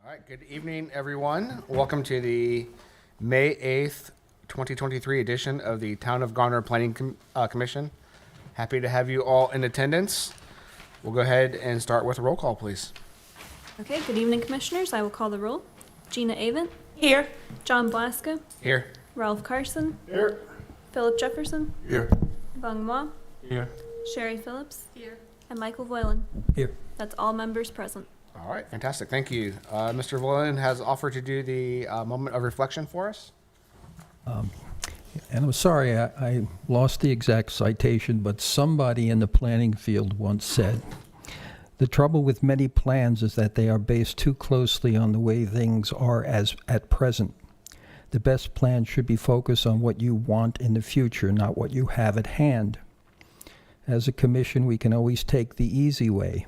All right, good evening, everyone. Welcome to the May 8th, 2023 edition of the Town of Garner Planning Commission. Happy to have you all in attendance. We'll go ahead and start with a roll call, please. Okay, good evening, Commissioners. I will call the roll. Gina Avent. Here. John Blasco. Here. Ralph Carson. Here. Philip Jefferson. Here. Bung Hua. Here. Sherry Phillips. Here. And Michael Voiland. Here. That's all members present. All right, fantastic. Thank you. Mr. Voiland has offered to do the moment of reflection for us. And I'm sorry, I lost the exact citation, but somebody in the planning field once said, the trouble with many plans is that they are based too closely on the way things are as at present. The best plan should be focused on what you want in the future, not what you have at hand. As a commission, we can always take the easy way.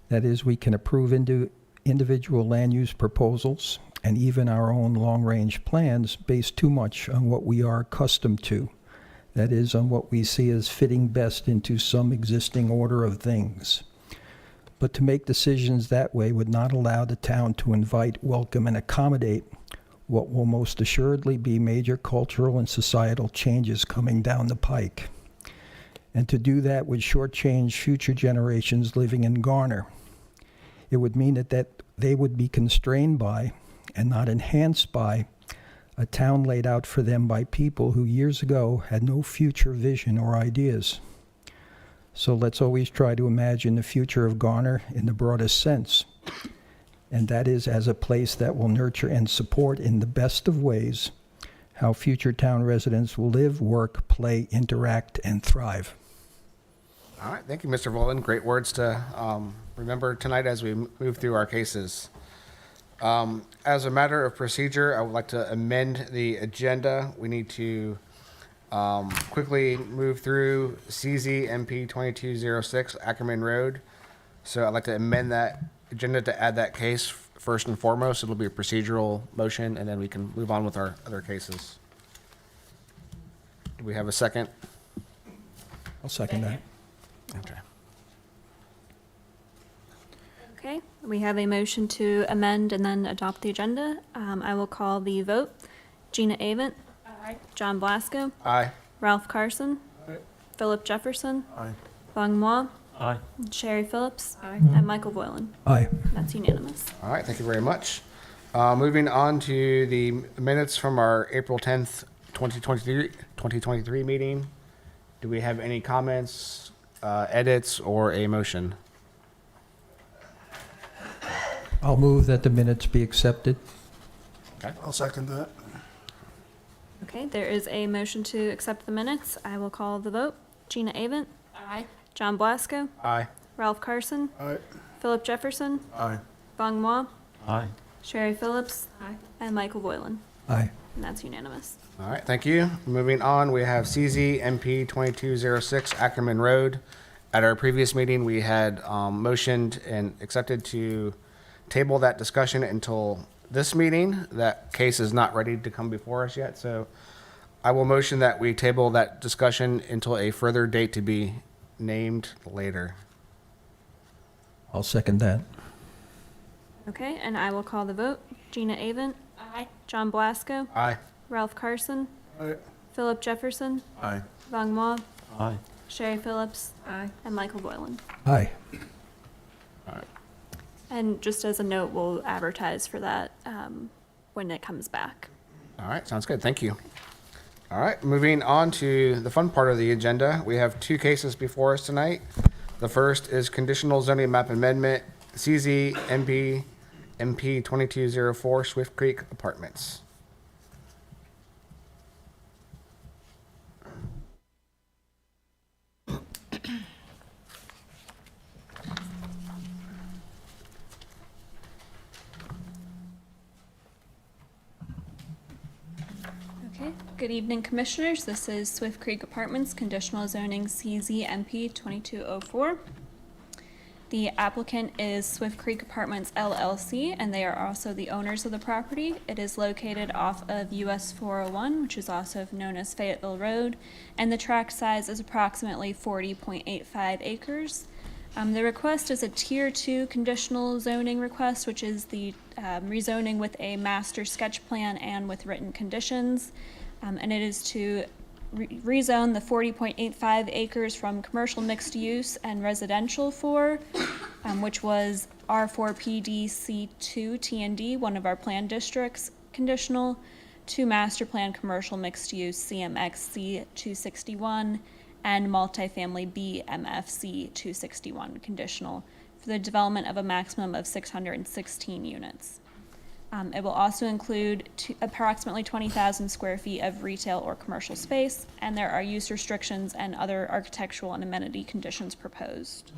That is, we can approve individual land use proposals and even our own long-range plans based too much on what we are accustomed to. That is, on what we see as fitting best into some existing order of things. But to make decisions that way would not allow the town to invite, welcome, and accommodate what will most assuredly be major cultural and societal changes coming down the pike. And to do that would shortchange future generations living in Garner. It would mean that they would be constrained by, and not enhanced by, a town laid out for them by people who years ago had no future vision or ideas. So let's always try to imagine the future of Garner in the broadest sense, and that is as a place that will nurture and support in the best of ways how future town residents will live, work, play, interact, and thrive. All right, thank you, Mr. Voiland. Great words to remember tonight as we move through our cases. As a matter of procedure, I would like to amend the agenda. We need to quickly move through CZ MP 2206 Ackerman Road. So I'd like to amend that agenda to add that case first and foremost. It'll be a procedural motion, and then we can move on with our other cases. Do we have a second? I'll second that. Okay. Okay, we have a motion to amend and then adopt the agenda. I will call the vote. Gina Avent. Aye. John Blasco. Aye. Ralph Carson. Aye. Philip Jefferson. Aye. Bung Hua. Aye. Sherry Phillips. Aye. And Michael Voiland. Aye. That's unanimous. All right, thank you very much. Moving on to the minutes from our April 10th, 2023 meeting. Do we have any comments, edits, or a motion? I'll move that the minutes be accepted. Okay. I'll second that. Okay, there is a motion to accept the minutes. I will call the vote. Gina Avent. Aye. John Blasco. Aye. Ralph Carson. Aye. Philip Jefferson. Aye. Bung Hua. Aye. Sherry Phillips. Aye. And Michael Voiland. Aye. And that's unanimous. All right, thank you. Moving on, we have CZ MP 2206 Ackerman Road. At our previous meeting, we had motioned and accepted to table that discussion until this meeting. That case is not ready to come before us yet, so I will motion that we table that discussion until a further date to be named later. I'll second that. Okay, and I will call the vote. Gina Avent. Aye. John Blasco. Aye. Ralph Carson. Aye. Philip Jefferson. Aye. Bung Hua. Aye. Sherry Phillips. Aye. And Michael Voiland. Aye. And just as a note, we'll advertise for that when it comes back. All right, sounds good. Thank you. All right, moving on to the fun part of the agenda. We have two cases before us tonight. The first is conditional zoning map amendment, CZ MP 2204 Swift Creek Apartments. Okay, good evening, Commissioners. This is Swift Creek Apartments, conditional zoning CZMP 2204. The applicant is Swift Creek Apartments LLC, and they are also the owners of the property. It is located off of US 401, which is also known as Fayetteville Road, and the tract size is approximately 40.85 acres. The request is a Tier 2 conditional zoning request, which is the rezoning with a master sketch plan and with written conditions. And it is to rezone the 40.85 acres from commercial mixed use and residential 4, which was R4 PDC2 TND, one of our plan districts, conditional, to master plan commercial mixed use CMXC 261 and multifamily BMFC 261 conditional for the development of a maximum of 616 units. It will also include approximately 20,000 square feet of retail or commercial space, and there are use restrictions and other architectural and amenity conditions proposed.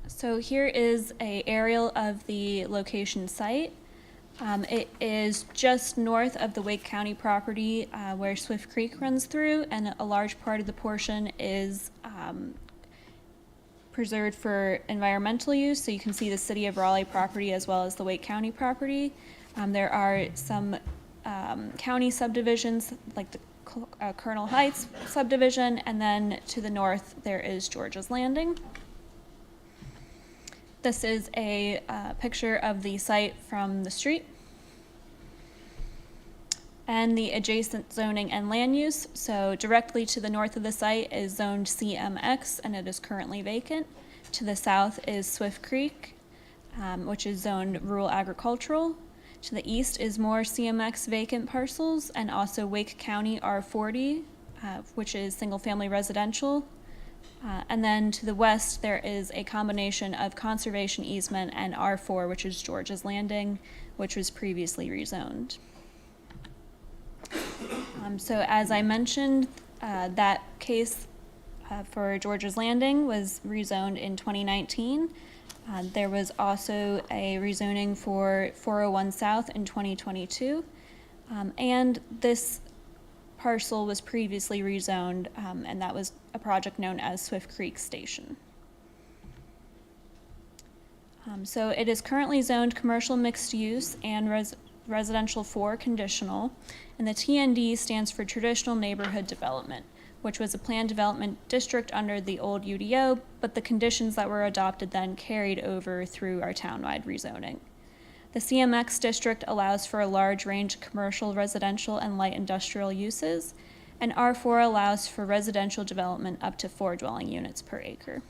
So here is an aerial of the location site. It is just north of the Wake County property where Swift Creek runs through, and a large part of the portion is preserved for environmental use. So you can see the City of Raleigh property as well as the Wake County property. There are some county subdivisions like the Colonel Heights subdivision, and then to the north there is George's Landing. This is a picture of the site from the street and the adjacent zoning and land use. So directly to the north of the site is zoned CMX, and it is currently vacant. To the south is Swift Creek, which is zoned rural agricultural. To the east is more CMX vacant parcels, and also Wake County R40, which is single family residential. And then to the west, there is a combination of conservation easement and R4, which is George's Landing, which was previously rezoned. So as I mentioned, that case for George's Landing was rezoned in 2019. There was also a rezoning for 401 South in 2022. And this parcel was previously rezoned, and that was a project known as Swift Creek Station. So it is currently zoned commercial mixed use and residential 4 conditional, and the TND stands for Traditional Neighborhood Development, which was a planned development district under the old UDO, but the conditions that were adopted then carried over through our townwide rezoning. The CMX district allows for a large range of commercial, residential, and light industrial uses, and R4 allows for residential development up to 4 dwelling units per acre.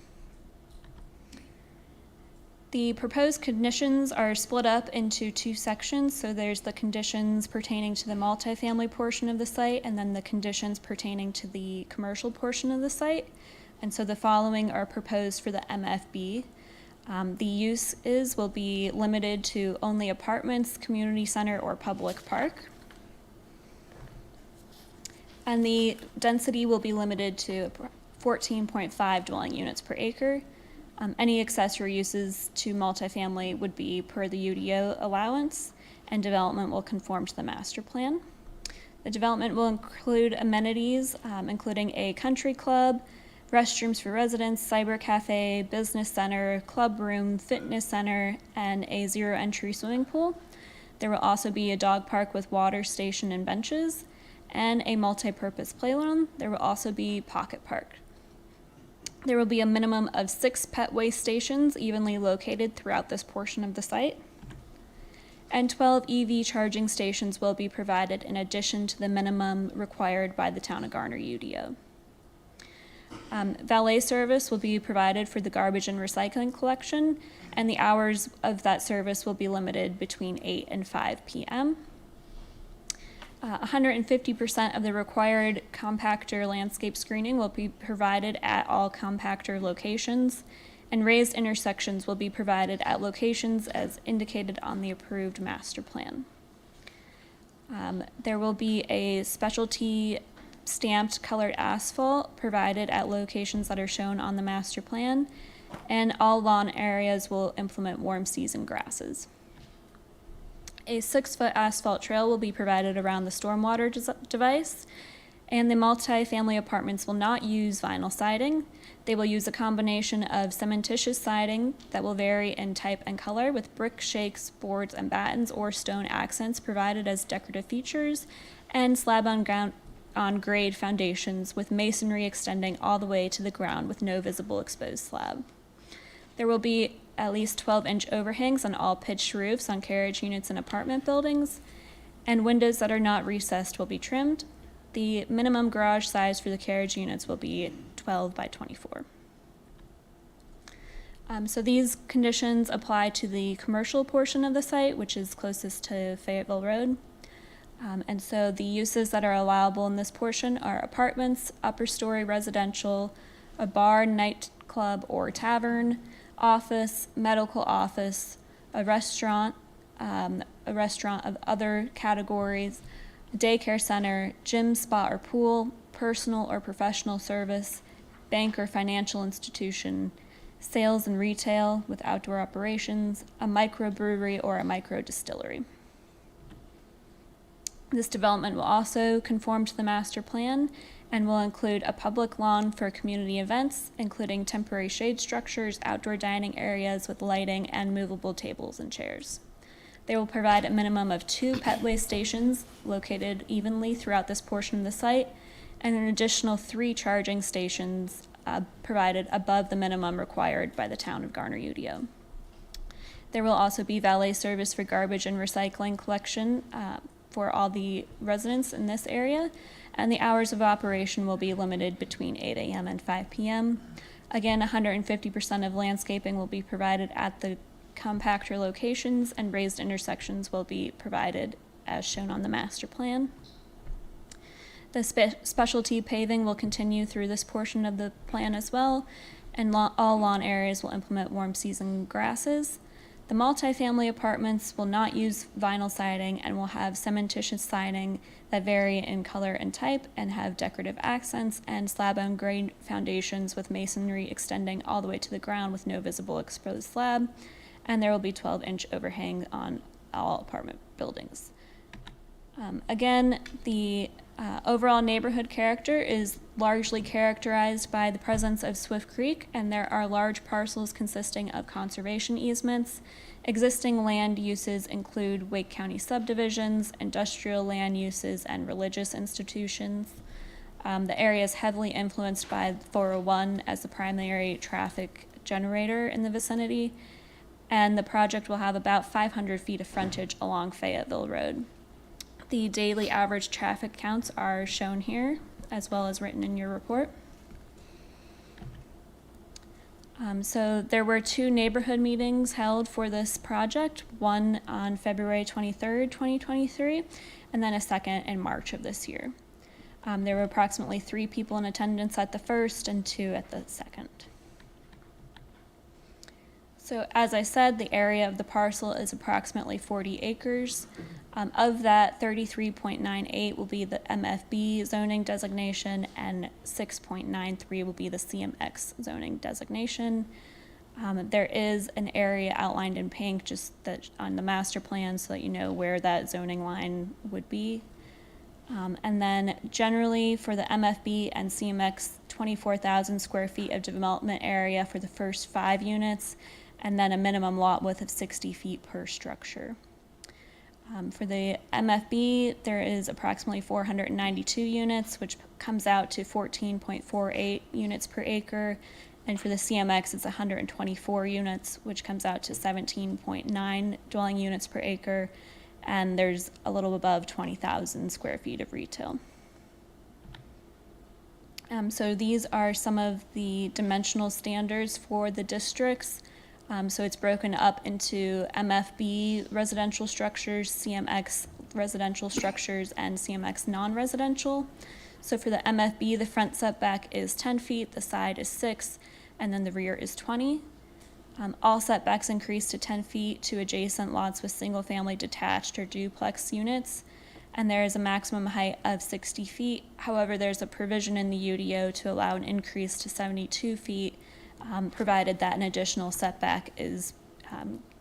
The proposed conditions are split up into 2 sections. So there's the conditions pertaining to the multifamily portion of the site, and then the conditions pertaining to the commercial portion of the site. And so the following are proposed for the MFB. The uses will be limited to only apartments, community center, or public park. And the density will be limited to 14.5 dwelling units per acre. Any accessory uses to multifamily would be per the UDO allowance, and development will conform to the master plan. The development will include amenities, including a country club, restrooms for residents, cyber cafe, business center, club room, fitness center, and a zero-entry swimming pool. There will also be a dog park with water station and benches, and a multi-purpose playground. There will also be pocket park. There will be a minimum of 6 pet waste stations evenly located throughout this portion of the site. And 12 EV charging stations will be provided in addition to the minimum required by the Town of Garner UDO. Valet service will be provided for the garbage and recycling collection, and the hours of that service will be limited between 8 and 5 p.m. 150% of the required compactor landscape screening will be provided at all compactor locations, and raised intersections will be provided at locations as indicated on the approved master plan. There will be a specialty stamped colored asphalt provided at locations that are shown on the master plan, and all lawn areas will implement warm season grasses. A 6-foot asphalt trail will be provided around the stormwater device, and the multi-family apartments will not use vinyl siding. They will use a combination of cementitious siding that will vary in type and color, with brick shakes, boards, and battens or stone accents provided as decorative features, and slab-on-ground on grade foundations with masonry extending all the way to the ground with no visible exposed slab. There will be at least 12-inch overhangs on all pitched roofs on carriage units and apartment buildings, and windows that are not recessed will be trimmed. The minimum garage size for the carriage units will be 12 by 24. So these conditions apply to the commercial portion of the site, which is closest to Fayetteville Road. And so the uses that are allowable in this portion are apartments, upper story residential, a bar, nightclub, or tavern, office, medical office, a restaurant of other categories, a daycare center, gym, spa, or pool, personal or professional service, bank or financial institution, sales and retail with outdoor operations, a microbrewery, or a micro distillery. This development will also conform to the master plan and will include a public lawn for community events, including temporary shade structures, outdoor dining areas with lighting, and movable tables and chairs. They will provide a minimum of 2 petway stations located evenly throughout this portion of the site, and an additional 3 charging stations provided above the minimum required by the town of Garner-UDO. There will also be valet service for garbage and recycling collection for all the residents in this area, and the hours of operation will be limited between 8 a.m. and 5 p.m. Again, 150% of landscaping will be provided at the compactor locations, and raised intersections will be provided as shown on the master plan. The specialty paving will continue through this portion of the plan as well, and all lawn areas will implement warm season grasses. The multifamily apartments will not use vinyl siding and will have cementitious siding that vary in color and type and have decorative accents, and slab on grade foundations with masonry extending all the way to the ground with no visible exposed slab, and there will be 12-inch overhang on all apartment buildings. Again, the overall neighborhood character is largely characterized by the presence of Swift Creek, and there are large parcels consisting of conservation easements. Existing land uses include Wake County subdivisions, industrial land uses, and religious institutions. The area is heavily influenced by 401 as the primary traffic generator in the vicinity, and the project will have about 500 feet of frontage along Fayetteville Road. The daily average traffic counts are shown here, as well as written in your report. So there were 2 neighborhood meetings held for this project, one on February 23rd, 2023, and then a second in March of this year. There were approximately 3 people in attendance at the first and 2 at the second. So as I said, the area of the parcel is approximately 40 acres. Of that, 33.98 will be the MFB zoning designation, and 6.93 will be the CMX zoning designation. There is an area outlined in pink just that on the master plan so that you know where that zoning line would be. And then generally for the MFB and CMX, 24,000 square feet of development area for the first 5 units, and then a minimum lot width of 60 feet per structure. For the MFB, there is approximately 492 units, which comes out to 14.48 units per acre. And for the CMX, it's 124 units, which comes out to 17.9 dwelling units per acre. And there's a little above 20,000 square feet of retail. So these are some of the dimensional standards for the districts. So it's broken up into MFB residential structures, CMX residential structures, and CMX non-residential. So for the MFB, the front setback is 10 feet, the side is 6, and then the rear is 20. All setbacks increase to 10 feet to adjacent lots with single-family detached or duplex units, and there is a maximum height of 60 feet. However, there's a provision in the UDO to allow an increase to 72 feet, provided that an additional setback is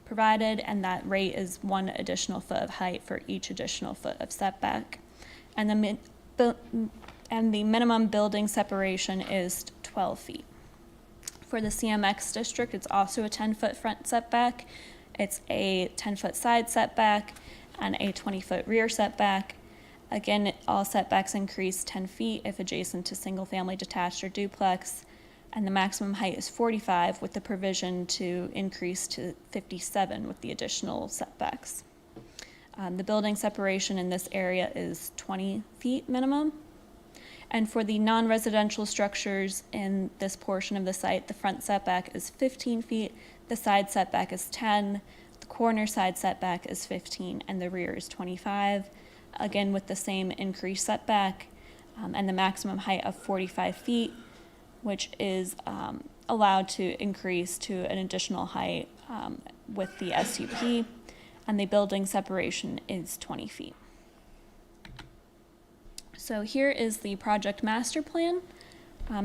provided, and that rate is 1 additional foot of height for each additional foot of setback. And the minimum building separation is 12 feet. For the CMX district, it's also a 10-foot front setback. It's a 10-foot side setback and a 20-foot rear setback. Again, all setbacks increase 10 feet if adjacent to single-family detached or duplex, and the maximum height is 45 with the provision to increase to 57 with the additional setbacks. The building separation in this area is 20 feet minimum. And for the non-residential structures in this portion of the site, the front setback is 15 feet, the side setback is 10, the corner side setback is 15, and the rear is 25. Again, with the same increased setback, and the maximum height of 45 feet, which is allowed to increase to an additional height with the SUP, and the building separation is 20 feet. So here is the project master plan.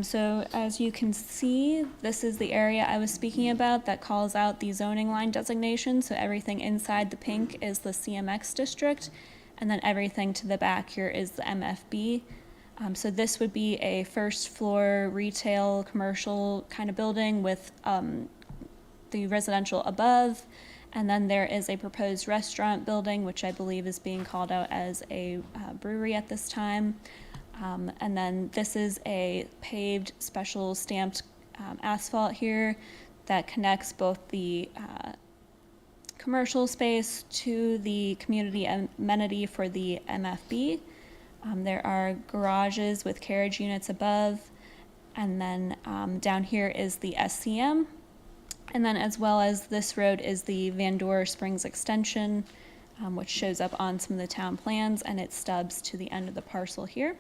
So as you can see, this is the area I was speaking about that calls out the zoning line designation. So everything inside the pink is the CMX district, and then everything to the back here is the MFB. So this would be a first floor retail commercial kind of building with the residential above. And then there is a proposed restaurant building, which I believe is being called out as a brewery at this time. And then this is a paved, special stamped asphalt here that connects both the commercial space to the community amenity for the MFB. There are garages with carriage units above. And then down here is the SCM. And then as well as this road is the Van Door Springs Extension, which shows up on some of the town plans, and it stubs to the end of the parcel here.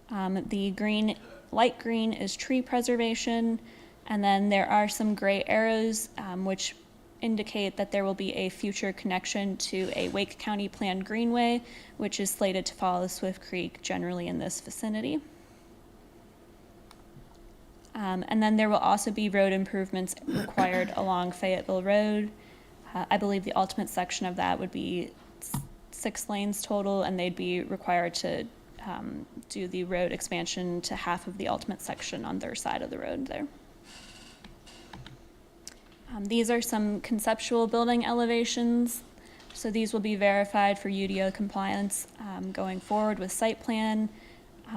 The green, light green is tree preservation, and then there are some gray arrows which indicate that there will be a future connection to a Wake County planned greenway, which is slated to follow Swift Creek generally in this vicinity. And then there will also be road improvements required along Fayetteville Road. I believe the ultimate section of that would be 6 lanes total, and they'd be required to do the road expansion to half of the ultimate section on their side of the road there. These are some conceptual building elevations. So these will be verified for UDO compliance going forward with site plan,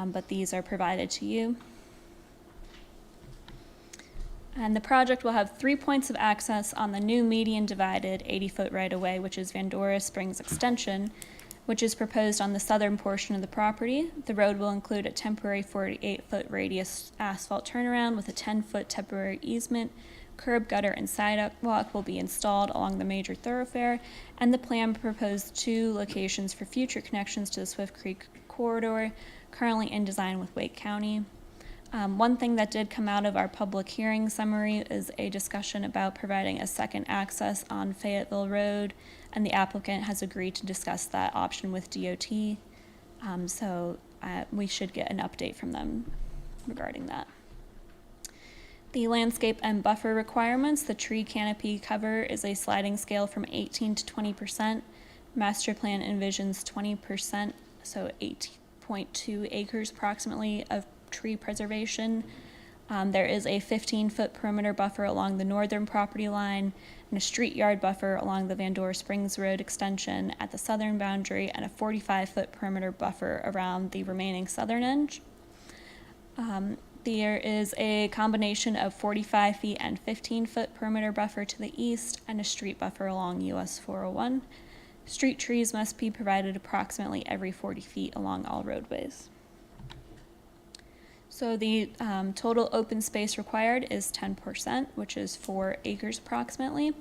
but these are provided to you. And the project will have 3 points of access on the new median divided 80-foot right-of-way, which is Van Door Springs Extension, which is proposed on the southern portion of the property. The road will include a temporary 48-foot radius asphalt turnaround with a 10-foot temporary easement. Curb, gutter, and sidewalk will be installed along the major thoroughfare, and the plan proposed 2 locations for future connections to the Swift Creek corridor, currently in design with Wake County. One thing that did come out of our public hearing summary is a discussion about providing a second access on Fayetteville Road, and the applicant has agreed to discuss that option with DOT. So we should get an update from them regarding that. The landscape and buffer requirements, the tree canopy cover is a sliding scale from 18 to 20%. Master plan envisions 20%, so 8.2 acres approximately of tree preservation. There is a 15-foot perimeter buffer along the northern property line and a street yard buffer along the Van Door Springs Road extension at the southern boundary, and a 45-foot perimeter buffer around the remaining southern edge. There is a combination of 45 feet and 15-foot perimeter buffer to the east and a street buffer along US 401. Street trees must be provided approximately every 40 feet along all roadways. So the total open space required is 10%, which is 4 acres approximately.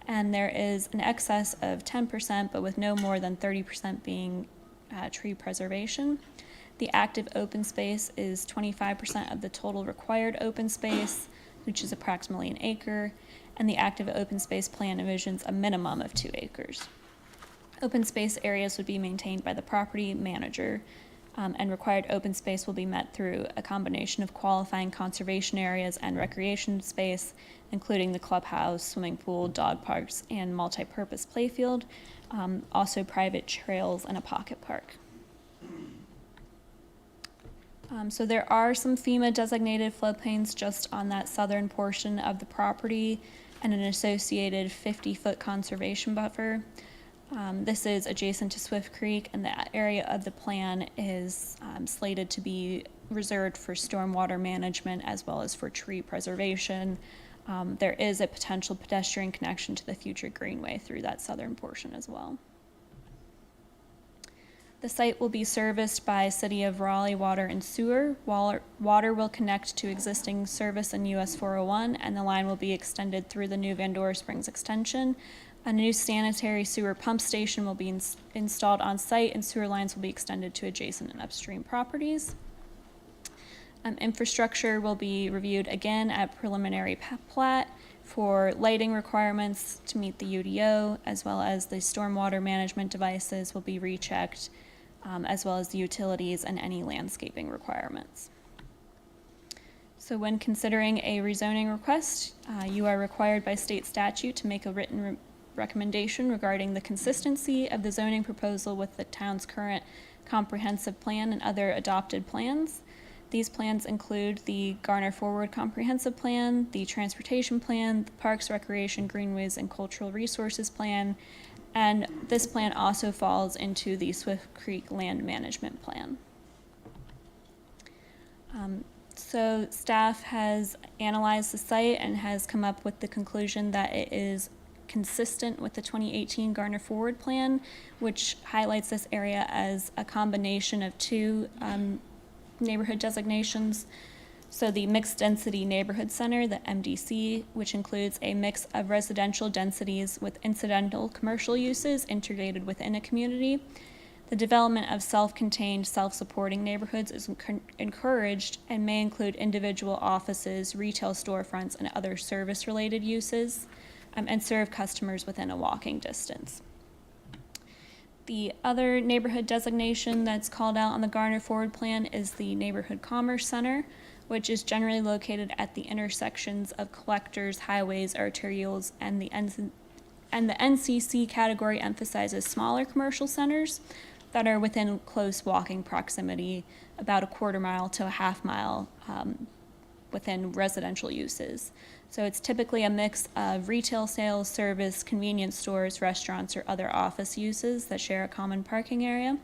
And there is an excess of 10%, but with no more than 30% being tree preservation. The active open space is 25% of the total required open space, which is approximately 1 acre. And the active open space plan envisions a minimum of 2 acres. Open space areas would be maintained by the property manager. And required open space will be met through a combination of qualifying conservation areas and recreation space, including the clubhouse, swimming pool, dog parks, and multi-purpose playfield, also private trails and a pocket park. So there are some FEMA designated floodplains just on that southern portion of the property and an associated 50-foot conservation buffer. This is adjacent to Swift Creek, and the area of the plan is slated to be reserved for stormwater management as well as for tree preservation. There is a potential pedestrian connection to the future greenway through that southern portion as well. The site will be serviced by City of Raleigh Water and Sewer. Water will connect to existing service in US 401, and the line will be extended through the new Van Dora Springs extension. A new sanitary sewer pump station will be installed on site, and sewer lines will be extended to adjacent and upstream properties. Infrastructure will be reviewed again at preliminary plat for lighting requirements to meet the UDO, as well as the stormwater management devices will be rechecked, as well as the utilities and any landscaping requirements. So when considering a rezoning request, you are required by state statute to make a written recommendation regarding the consistency of the zoning proposal with the town's current comprehensive plan and other adopted plans. These plans include the Garner Forward Comprehensive Plan, the Transportation Plan, the Parks, Recreation, Greenways, and Cultural Resources Plan, and this plan also falls into the Swift Creek Land Management Plan. So staff has analyzed the site and has come up with the conclusion that it is consistent with the 2018 Garner Forward Plan, which highlights this area as a combination of two neighborhood designations. So the Mixed Density Neighborhood Center, the MDC, which includes a mix of residential densities with incidental commercial uses integrated within a community. The development of self-contained, self-supporting neighborhoods is encouraged and may include individual offices, retail storefronts, and other service-related uses, and serve customers within a walking distance. The other neighborhood designation that's called out on the Garner Forward Plan is the Neighborhood Commerce Center, which is generally located at the intersections of collectors, highways, arterials, and the NCC category emphasizes smaller commercial centers that are within close walking proximity, about a quarter mile to a half mile within residential uses. So it's typically a mix of retail sales, service, convenience stores, restaurants, or other office uses that share a common parking area.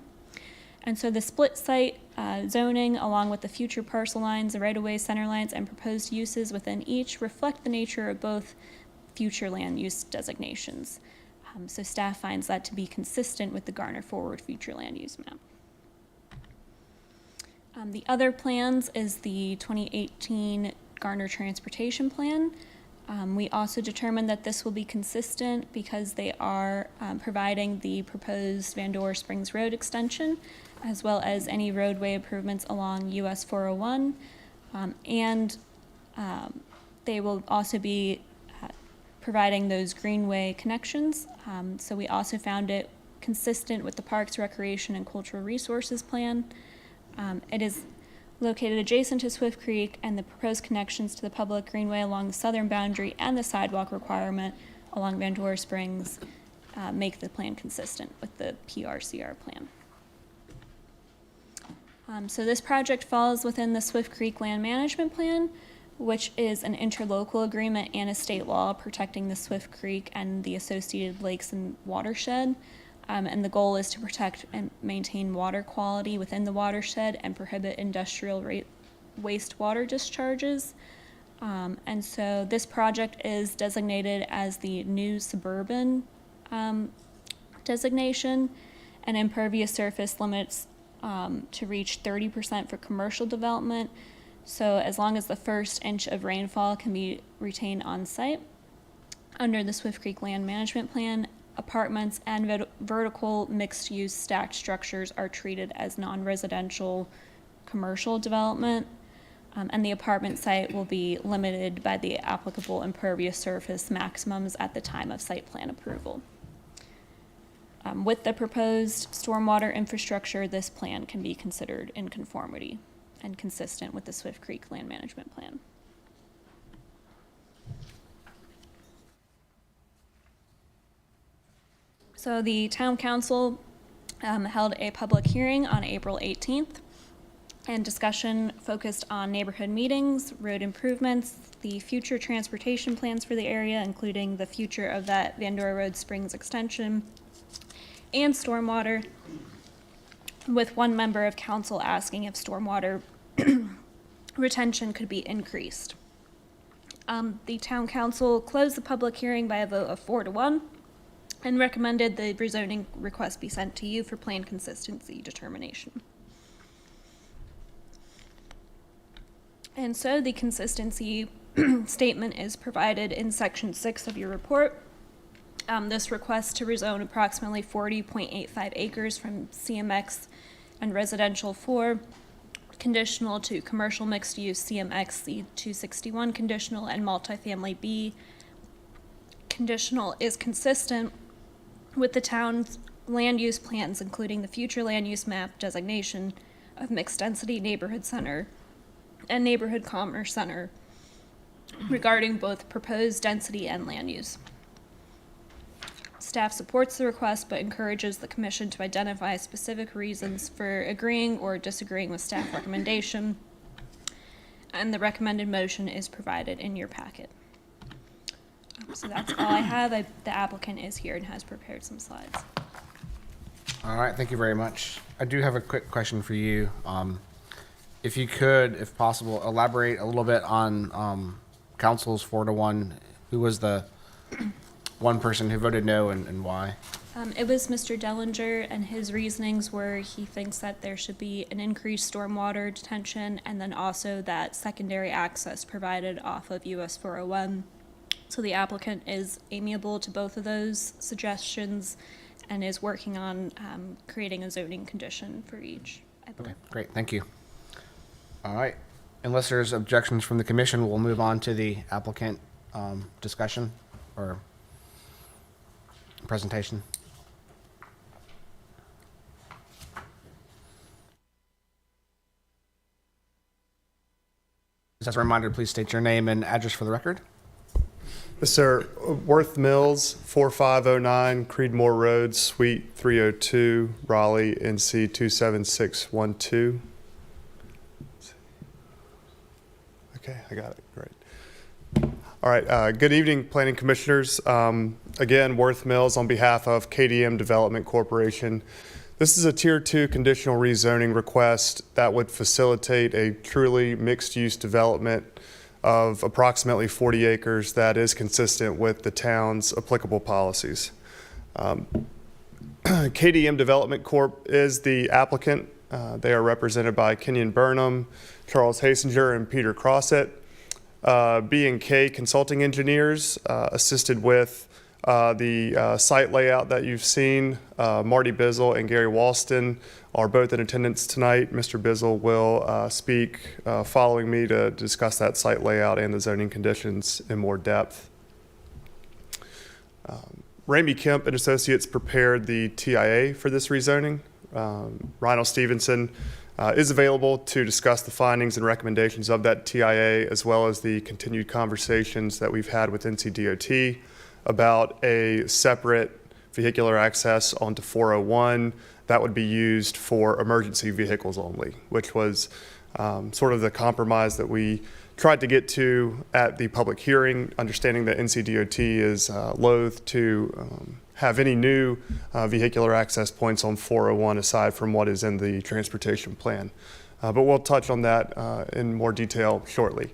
And so the split site zoning, along with the future parcel lines, the right-of-way center lines, and proposed uses within each reflect the nature of both future land use designations. So staff finds that to be consistent with the Garner Forward future land use map. The other plans is the 2018 Garner Transportation Plan. We also determined that this will be consistent because they are providing the proposed Van Dora Springs Road extension, as well as any roadway improvements along US 401. They will also be providing those greenway connections. So we also found it consistent with the Parks, Recreation, and Cultural Resources Plan. It is located adjacent to Swift Creek, and the proposed connections to the public greenway along the southern boundary and the sidewalk requirement along Van Dora Springs make the plan consistent with the PRCR plan. So this project falls within the Swift Creek Land Management Plan, which is an interlocal agreement and a state law protecting the Swift Creek and the associated lakes and watershed. And the goal is to protect and maintain water quality within the watershed and prohibit industrial wastewater discharges. And so this project is designated as the new suburban designation, and impervious surface limits to reach 30% for commercial development. So as long as the first inch of rainfall can be retained on site. Under the Swift Creek Land Management Plan, apartments and vertical mixed-use stacked structures are treated as non-residential commercial development, and the apartment site will be limited by the applicable impervious surface maximums at the time of site plan approval. With the proposed stormwater infrastructure, this plan can be considered in conformity and consistent with the Swift Creek Land Management Plan. So the town council held a public hearing on April 18th, and discussion focused on neighborhood meetings, road improvements, the future transportation plans for the area, including the future of that Van Dora Road Springs extension, and stormwater, with one member of council asking if stormwater retention could be increased. The town council closed the public hearing by a vote of 4-1 and recommended the rezoning request be sent to you for plan consistency determination. And so the consistency statement is provided in section 6 of your report. This request to rezone approximately 40.85 acres from CMX and residential 4 conditional to commercial mixed use CMX C261 conditional and multifamily B conditional is consistent with the town's land use plans, including the future land use map designation of mixed density neighborhood center and neighborhood commerce center regarding both proposed density and land use. Staff supports the request but encourages the commission to identify specific reasons for agreeing or disagreeing with staff recommendation, and the recommended motion is provided in your packet. So that's all I have. The applicant is here and has prepared some slides. All right, thank you very much. I do have a quick question for you. If you could, if possible, elaborate a little bit on council's 4-1. Who was the one person who voted no and why? It was Mr. Dellinger, and his reasonings were he thinks that there should be an increased stormwater detention and then also that secondary access provided off of US 401. So the applicant is amiable to both of those suggestions and is working on creating a zoning condition for each, I believe. Okay, great, thank you. All right, unless there's objections from the commission, we'll move on to the applicant discussion or presentation. Just as a reminder, please state your name and address for the record. Yes, sir. Worth Mills, 4509 Creedmoor Road, Suite 302, Raleigh, NC 27612. Okay, I got it. Great. All right. Good evening, Planning Commissioners. Again, Worth Mills on behalf of KDM Development Corporation. This is a Tier 2 conditional rezoning request that would facilitate a truly mixed-use development of approximately 40 acres that is consistent with the town's applicable policies. KDM Development Corp is the applicant. They are represented by Kenyon Burnham, Charles Hasinger, and Peter Crossett. B&K Consulting Engineers assisted with the site layout that you've seen. Marty Bizzle and Gary Walston are both in attendance tonight. Mr. Bizzle will speak following me to discuss that site layout and the zoning conditions in more depth. Ramey Kemp and Associates prepared the TIA for this rezoning. Rhino Stevenson is available to discuss the findings and recommendations of that TIA, as well as the continued conversations that we've had with NC.DOT about a separate vehicular access onto 401 that would be used for emergency vehicles only, which was sort of the compromise that we tried to get to at the public hearing, understanding that NC.DOT is loath to have any new vehicular access points on 401 aside from what is in the transportation plan. But we'll touch on that in more detail shortly.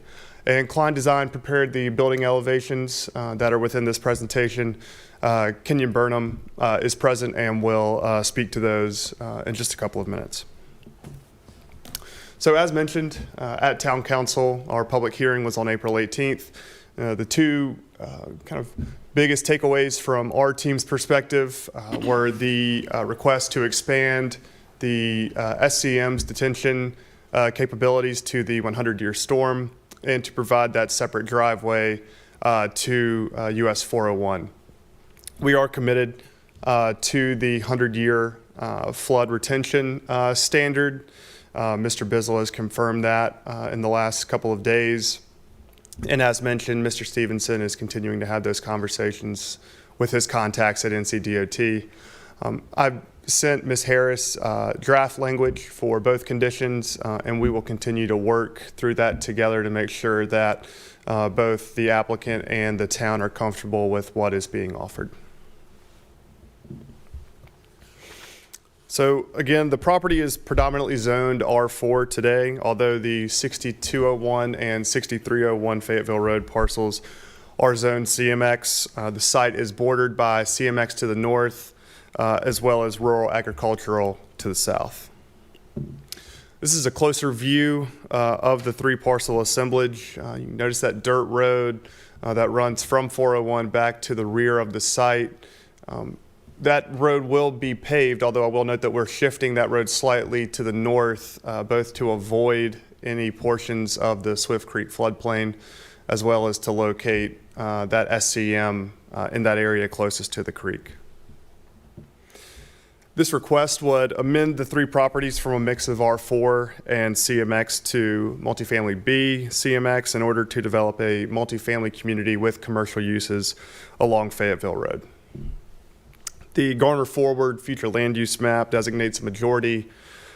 And Klein Design prepared the building elevations that are within this presentation. Kenyon Burnham is present and will speak to those in just a couple of minutes. So as mentioned, at Town Council, our public hearing was on April 18th. The two kind of biggest takeaways from our team's perspective were the request to expand the SCM's detention capabilities to the 100-year storm and to provide that separate driveway to US 401. We are committed to the 100-year flood retention standard. Mr. Bizzle has confirmed that in the last couple of days. And as mentioned, Mr. Stevenson is continuing to have those conversations with his contacts at NC.DOT. I've sent Ms. Harris draft language for both conditions, and we will continue to work through that together to make sure that both the applicant and the town are comfortable with what is being offered. So again, the property is predominantly zoned R4 today, although the 6201 and 6301 Fayetteville Road parcels are zoned CMX. The site is bordered by CMX to the north, as well as rural agricultural to the south. This is a closer view of the three parcel assemblage. You can notice that dirt road that runs from 401 back to the rear of the site. That road will be paved, although I will note that we're shifting that road slightly to the north, both to avoid any portions of the Swift Creek floodplain, as well as to locate that SCM in that area closest to the creek. This request would amend the three properties from a mix of R4 and CMX to multifamily B CMX in order to develop a multifamily community with commercial uses along Fayetteville Road. The Garner Forward future land use map designates a majority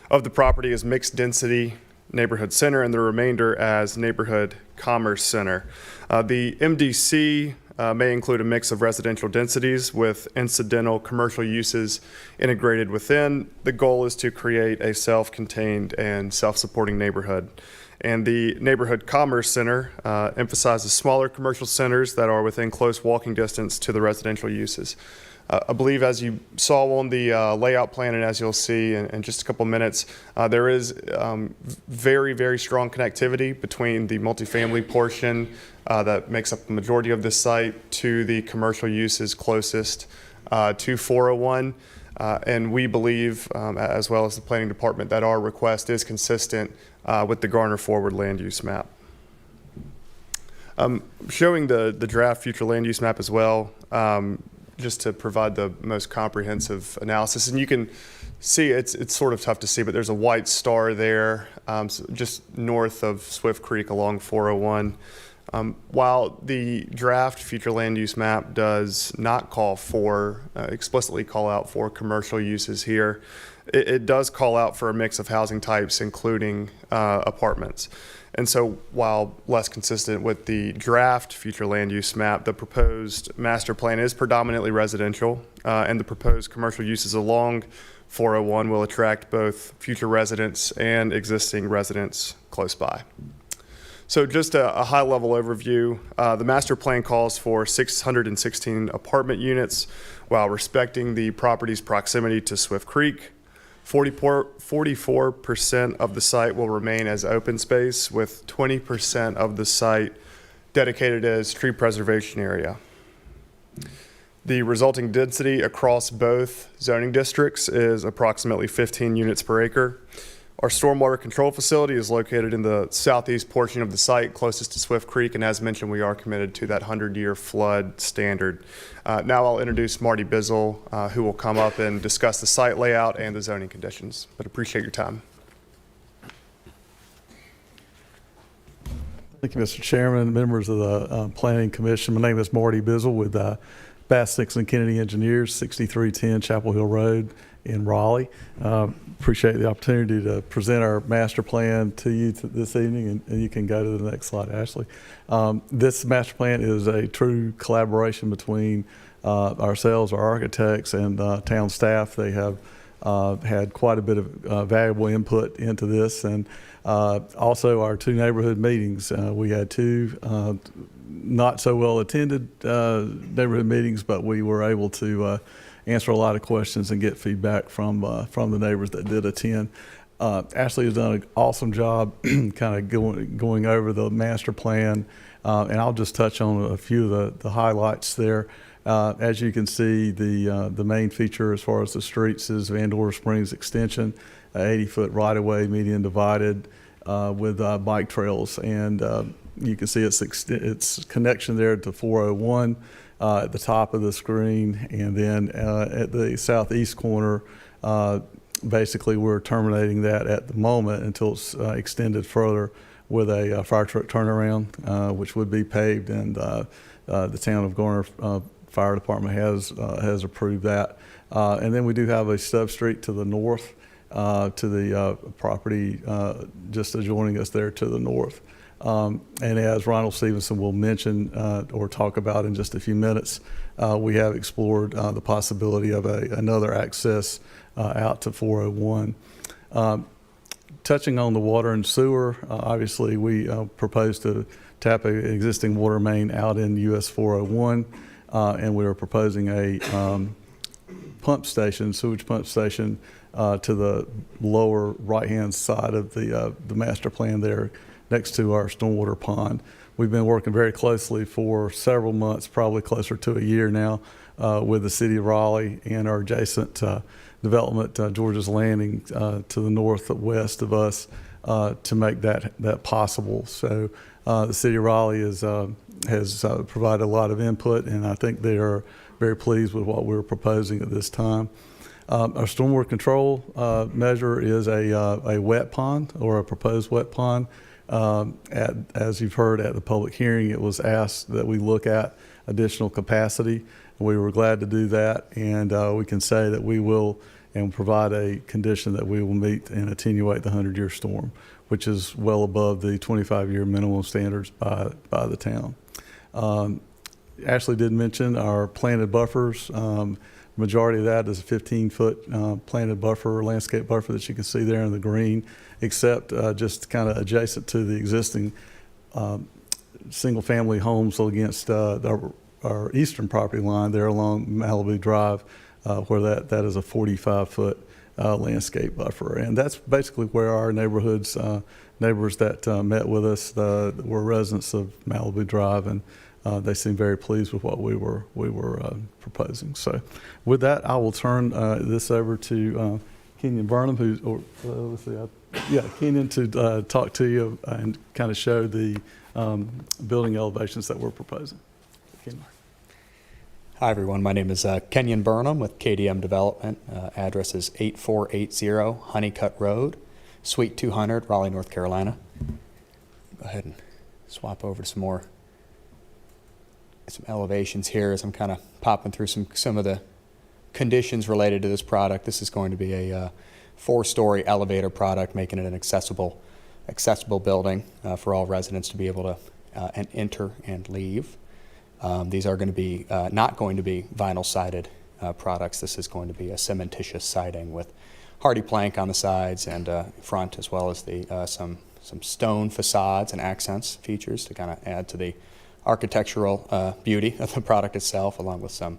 of the property as mixed density neighborhood center and the remainder as neighborhood commerce center. The MDC may include a mix of residential densities with incidental commercial uses integrated within. The goal is to create a self-contained and self-supporting neighborhood. And the neighborhood commerce center emphasizes smaller commercial centers that are within close walking distance to the residential uses. I believe, as you saw on the layout plan and as you'll see in just a couple minutes, there is very, very strong connectivity between the multifamily portion that makes up the majority of this site to the commercial uses closest to 401. And we believe, as well as the planning department, that our request is consistent with the Garner Forward land use map. Showing the draft future land use map as well, just to provide the most comprehensive analysis. And you can see, it's sort of tough to see, but there's a white star there so just north of Swift Creek along 401. While the draft future land use map does not call for, explicitly call out for commercial uses here, it does call out for a mix of housing types, including apartments. And so while less consistent with the draft future land use map, the proposed master plan is predominantly residential, and the proposed commercial uses along 401 will attract both future residents and existing residents close by. So just a high-level overview, the master plan calls for 616 apartment units while respecting the property's proximity to Swift Creek. 44% of the site will remain as open space, with 20% of the site dedicated as tree preservation area. The resulting density across both zoning districts is approximately 15 units per acre. Our stormwater control facility is located in the southeast portion of the site closest to Swift Creek, and as mentioned, we are committed to that 100-year flood standard. Now I'll introduce Marty Bizzle, who will come up and discuss the site layout and the zoning conditions, but appreciate your time. Thank you, Mr. Chairman, members of the Planning Commission. My name is Marty Bizzle with Bass Nixon Kennedy Engineers, 6310 Chapel Hill Road in Raleigh. Appreciate the opportunity to present our master plan to you this evening, and you can go to the next slide, Ashley. This master plan is a true collaboration between ourselves, our architects, and town staff. They have had quite a bit of valuable input into this, and also our two neighborhood meetings. We had two not so well attended neighborhood meetings, but we were able to answer a lot of questions and get feedback from the neighbors that did attend. Ashley has done an awesome job kind of going over the master plan, and I'll just touch on a few of the highlights there. As you can see, the main feature as far as the streets is Vandover Springs Extension, 80-foot right-of-way, median divided with bike trails, and you can see its connection there to 401 at the top of the screen, and then at the southeast corner, basically we're terminating that at the moment until it's extended further with a fire truck turnaround, which would be paved, and the town of Garner Fire Department has approved that. And then we do have a substreet to the north, to the property just adjoining us there to the north. And as Ronald Stevenson will mention or talk about in just a few minutes, we have explored the possibility of another access out to 401. Touching on the water and sewer, obviously we propose to tap an existing water main out in US 401, and we are proposing a sewage pump station to the lower right-hand side of the master plan there next to our stormwater pond. We've been working very closely for several months, probably closer to a year now, with the city of Raleigh and our adjacent development, Georgia's Landing, to the northwest of us, to make that possible. So the city of Raleigh has provided a lot of input, and I think they are very pleased with what we're proposing at this time. Our stormwater control measure is a wet pond, or a proposed wet pond. As you've heard at the public hearing, it was asked that we look at additional capacity. We were glad to do that, and we can say that we will, and provide a condition that we will meet and attenuate the 100-year storm, which is well above the 25-year minimum standards by the town. Ashley did mention our planted buffers. Majority of that is a 15-foot planted buffer, landscape buffer that you can see there in the green, except just kind of adjacent to the existing single-family homes against our eastern property line there along Malibu Drive, where that is a 45-foot landscape buffer. And that's basically where our neighbors that met with us were residents of Malibu Drive, and they seemed very pleased with what we were proposing. So with that, I will turn this over to Kenyon Burnham, Kenyon, to talk to you and kind of show the building elevations that we're proposing. Kenyon. Hi, everyone. My name is Kenyon Burnham with KDM Development. Address is 8480 Honeycutt Road, Suite 200, Raleigh, North Carolina. Go ahead and swap over to some elevations here as I'm kind of popping through some of the conditions related to this product. This is going to be a 4-story elevator product, making it an accessible building for all residents to be able to enter and leave. These are going to be not going to be vinyl sided products. This is going to be a cementitious siding with hardy plank on the sides and front, as well as some stone facades and accents features to kind of add to the architectural beauty of the product itself, along with some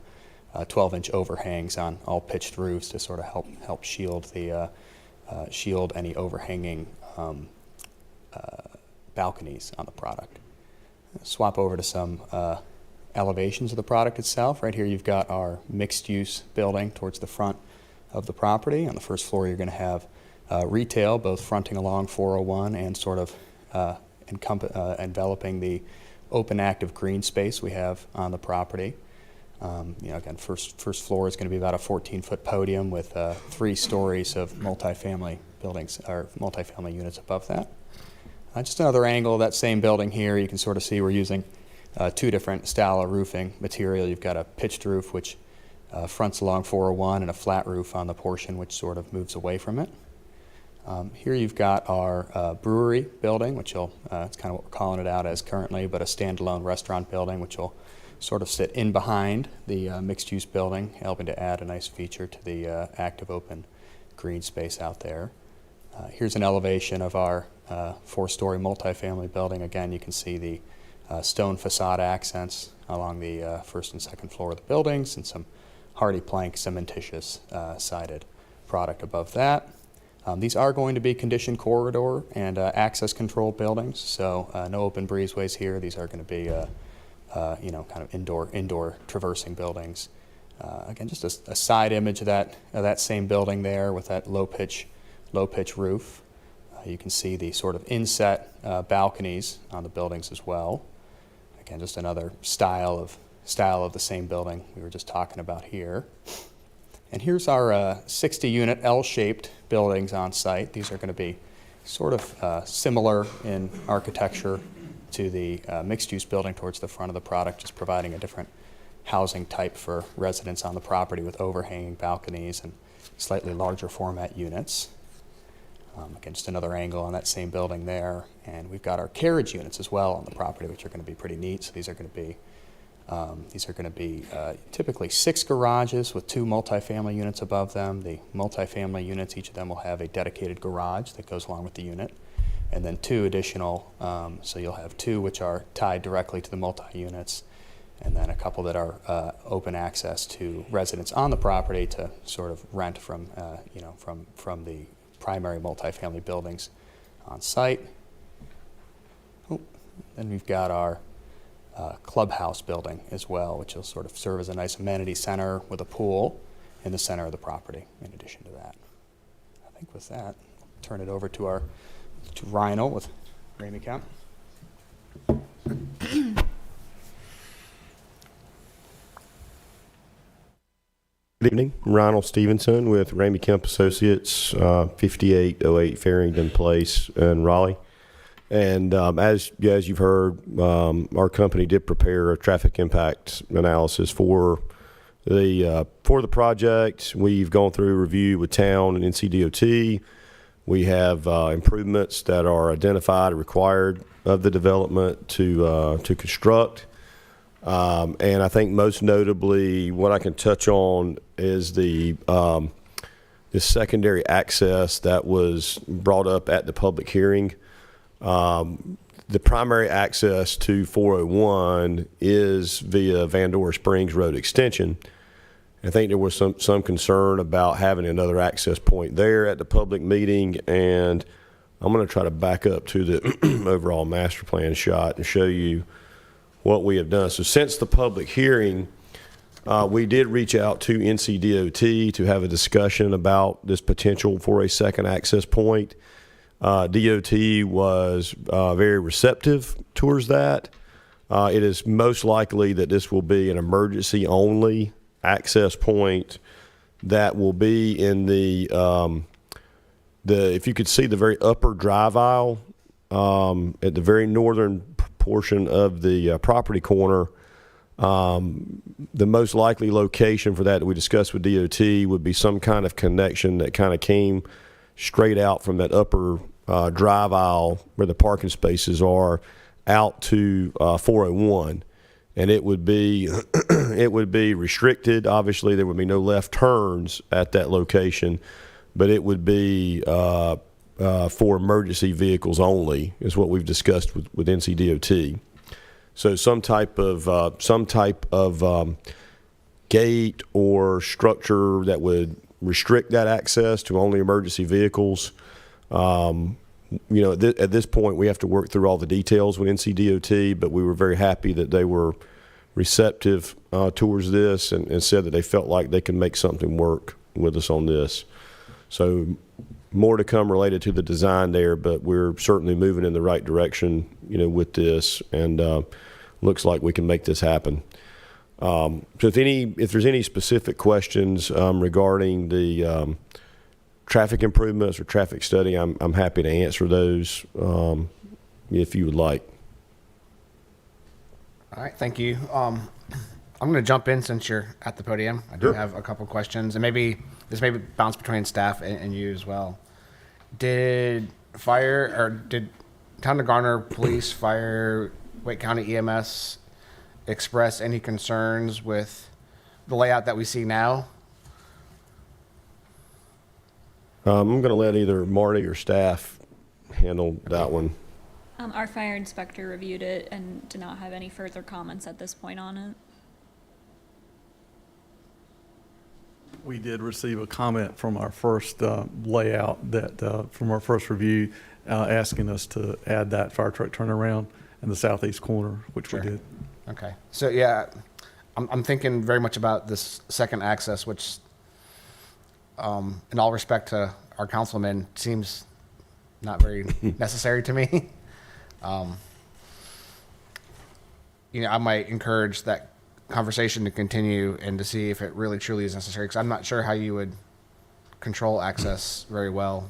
12-inch overhangs on all pitched roofs to sort of help shield any overhanging balconies on the product. Swap over to some elevations of the product itself. Right here you've got our mixed-use building towards the front of the property. On the first floor you're going to have retail, both fronting along 401 and sort of enveloping the open active green space we have on the property. Again, first floor is going to be about a 14-foot podium with 3 stories of multifamily buildings, or multifamily units above that. Just another angle of that same building here, you can sort of see we're using 2 different style of roofing material. You've got a pitched roof, which fronts along 401, and a flat roof on the portion which sort of moves away from it. Here you've got our brewery building, which it's kind of what we're calling it out as currently, but a standalone restaurant building, which will sort of sit in behind the mixed-use building, helping to add a nice feature to the active open green space out there. Here's an elevation of our 4-story multifamily building. Again, you can see the stone facade accents along the first and second floor of the buildings, and some hardy plank cementitious sided product above that. These are going to be conditioned corridor and access control buildings, so no open breezeways here. These are going to be kind of indoor traversing buildings. Again, just a side image of that same building there with that low pitch roof. You can see the sort of inset balconies on the buildings as well. Again, just another style of the same building we were just talking about here. And here's our 60-unit L-shaped buildings on site. These are going to be sort of similar in architecture to the mixed-use building towards the front of the product, just providing a different housing type for residents on the property with overhanging balconies and slightly larger format units. Again, just another angle on that same building there. And we've got our carriage units as well on the property, which are going to be pretty neat. So these are going to be These are going to be typically 6 garages with 2 multifamily units above them. The multifamily units, each of them will have a dedicated garage that goes along with the unit, and then 2 additional, so you'll have 2 which are tied directly to the multi-units, and then a couple that are open access to residents on the property to sort of rent from, from the primary multifamily buildings on site. Oh, then we've got our clubhouse building as well, which will sort of serve as a nice amenity center with a pool in the center of the property in addition to that. I think with that, I'll turn it over to Rhino with Ramey Kemp. Good evening. Ronald Stevenson with Ramey Kemp Associates, 5808 Farrington Place in Raleigh. And as you've heard, our company did prepare a traffic impact analysis for the project. We've gone through a review with town and NCDOT. We have improvements that are identified and required of the development to construct. And I think most notably, what I can touch on is the secondary access that was brought up at the public hearing. The primary access to 401 is via Vandora Springs Road Extension. I think there was some concern about having another access point there at the public meeting, and I'm going to try to back up to the overall master plan shot and show you what we have done. So since the public hearing, we did reach out to NCDOT to have a discussion about this potential for a second access point. DOT was very receptive towards that. It is most likely that this will be an emergency only access point that will be in the if you could see the very upper drive aisle at the very northern portion of the property corner. The most likely location for that we discussed with DOT would be some kind of connection that kind of came straight out from that upper drive aisle where the parking spaces are out to 401, and it would be restricted. Obviously, there would be no left turns at that location, but it would be for emergency vehicles only, is what we've discussed with NCDOT. So some type of gate or structure that would restrict that access to only emergency vehicles. At this point, we have to work through all the details with NCDOT, but we were very happy that they were receptive towards this and said that they felt like they can make something work with us on this. So more to come related to the design there, but we're certainly moving in the right direction, with this, and looks like we can make this happen. So if there's any specific questions regarding the traffic improvements or traffic study, I'm happy to answer those if you would like. All right, thank you. I'm going to jump in since you're at the podium. I do Sure. have a couple questions, and maybe this may bounce between staff and you as well. Did Town of Garner Police, Fire, Wake County EMS express any concerns with the layout that we see now? I'm going to let either Marty or staff handle that one. Our fire inspector reviewed it and did not have any further comments at this point on it. We did receive a comment from our first layout from our first review, asking us to add that fire truck turnaround in the southeast corner, which Sure. we did. Okay, so yeah, I'm thinking very much about this second access, which, in all respect to our councilman, seems not very necessary to me. I might encourage that conversation to continue and to see if it really truly is necessary, because I'm not sure how you would control access very well.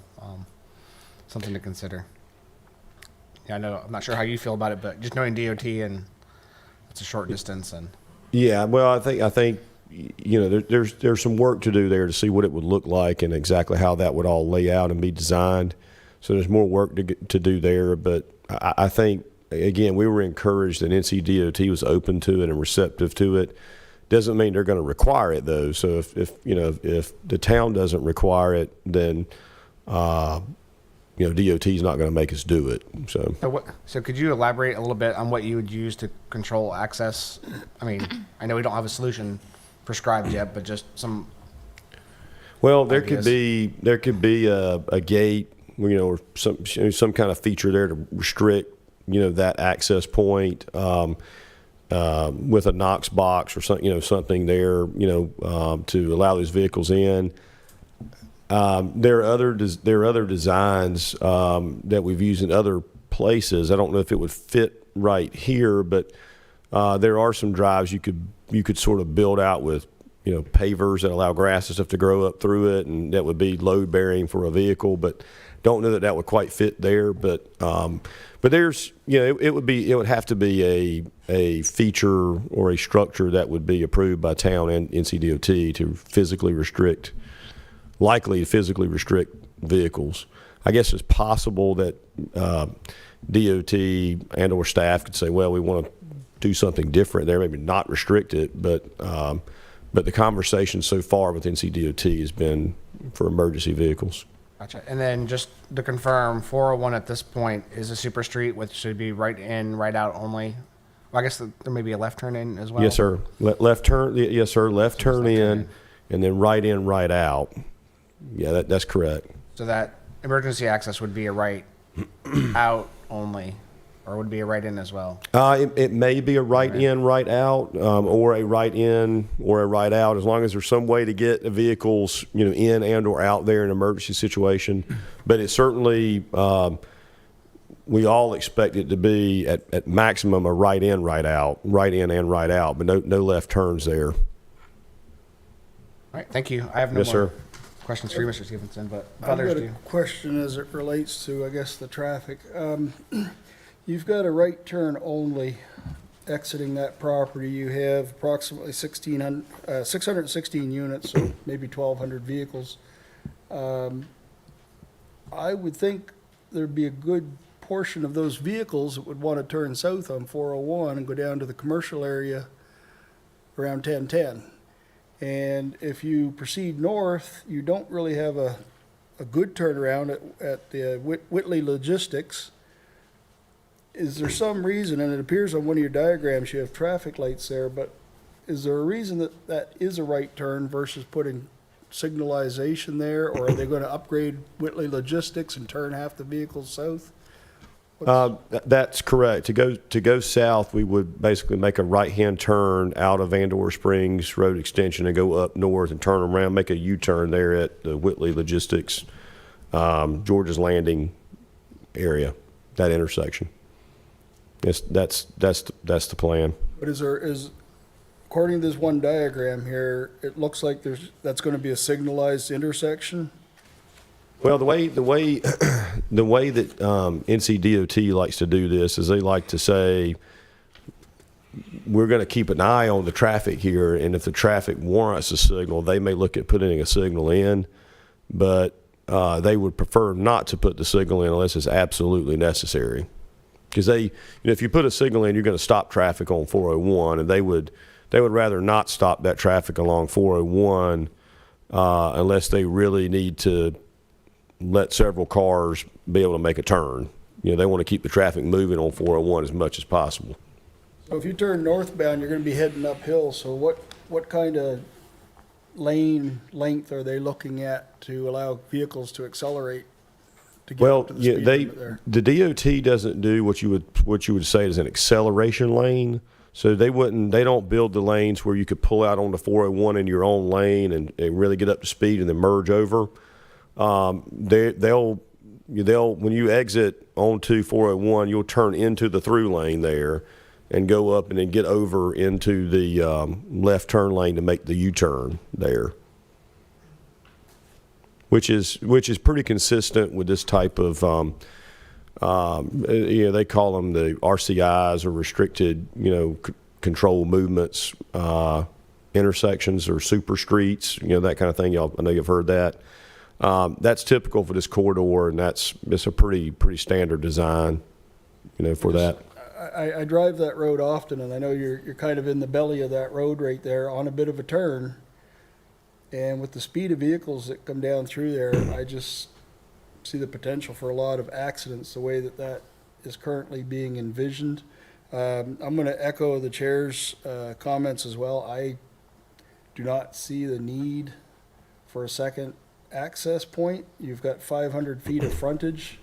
Something to consider. Yeah, I know. I'm not sure how you feel about it, but just knowing DOT, and it's a short distance, and Yeah, well, I think there's some work to do there to see what it would look like and exactly how that would all lay out and be designed. So there's more work to do there, but I think again, we were encouraged that NCDOT was open to it and receptive to it. Doesn't mean they're going to require it though. So if the town doesn't require it, then DOT is not going to make us do it. So could you elaborate a little bit on what you would use to control access? I mean, I know we don't have a solution prescribed yet, but just some. Well, there ideas. could be a gate, or some kind of feature there to restrict, that access point, with a Knox box or something there, to allow these vehicles in. There are other designs that we've used in other places. I don't know if it would fit right here, but there are some drives you could sort of build out with pavers that allow grass and stuff to grow up through it, and that would be load bearing for a vehicle. But don't know that would quite fit there. But there's it would have to be a feature or a structure that would be approved by town and NCDOT to physically restrict vehicles. I guess it's possible that DOT and or staff could say, well, we want to do something different there, maybe not restrict it, but the conversation so far with NCDOT has been for emergency vehicles. Gotcha. And then just to confirm, 401 at this point is a super street, which should be right in, right out only. Well, I guess there may be a left turn in as well. Yes, sir. Left turn. Yes, sir. Left turn in, and then right in, right out. Yeah, that's correct. So that emergency access would be a right out only, or would be a right in as well? It may be a right in, right out, or a right in or a right out, as long as there's some way to get the vehicles, in and or out there in an emergency situation. But it certainly, we all expect it to be at maximum a right in, right out, right in and right out, but no left turns there. All right, thank you. I have no Yes, more sir. questions for you, Mr. Stevenson, but I've others got do. a question as it relates to, I guess, the traffic. You've got a right turn only exiting that property. You have approximately 616 units, so maybe 1,200 vehicles. I would think there'd be a good portion of those vehicles that would want to turn south on 401 and go down to the commercial area around 1010. And if you proceed north, you don't really have a good turnaround at the Whitley Logistics. Is there some reason, and it appears on one of your diagrams you have traffic lights there, but is there a reason that is a right turn versus putting signalization there, or are they going to upgrade Whitley Logistics and turn half the vehicles south? That's correct. To go south, we would basically make a right-hand turn out of Vandover Springs Road Extension and go up north and turn around, make a U-turn there at the Whitley Logistics, George's Landing area, that intersection. Yes, that's the plan. But according to this one diagram here, it looks like that's going to be a signalized intersection? Well, the way that NCDOT likes to do this is they like to say, we're going to keep an eye on the traffic here, and if the traffic warrants a signal, they may look at putting a signal in, but they would prefer not to put the signal in unless it's absolutely necessary. Because if you put a signal in, you're going to stop traffic on 401, and they would rather not stop that traffic along 401 unless they really need to let several cars be able to make a turn. They want to keep the traffic moving on 401 as much as possible. So if you turn northbound, you're going to be heading uphill, so what kind of lane length are they looking at to allow vehicles to accelerate? To get up to the speed limit there? The DOT doesn't do what you would say is an acceleration lane. So they don't build the lanes where you could pull out onto 401 in your own lane and really get up to speed and then merge over. They'll when you exit onto 401, you'll turn into the through lane there and go up and then get over into the left turn lane to make the U-turn there. Which is pretty consistent with this type of, they call them the RCIs, or restricted, control movements, intersections or super streets, that kind of thing. I know you've heard that. That's typical for this corridor, and it's a pretty standard design, for that. I drive that road often, and I know you're kind of in the belly of that road right there on a bit of a turn. And with the speed of vehicles that come down through there, I just see the potential for a lot of accidents the way that that is currently being envisioned. I'm going to echo the chair's comments as well. I do not see the need for a second access point. You've got 500 feet of frontage,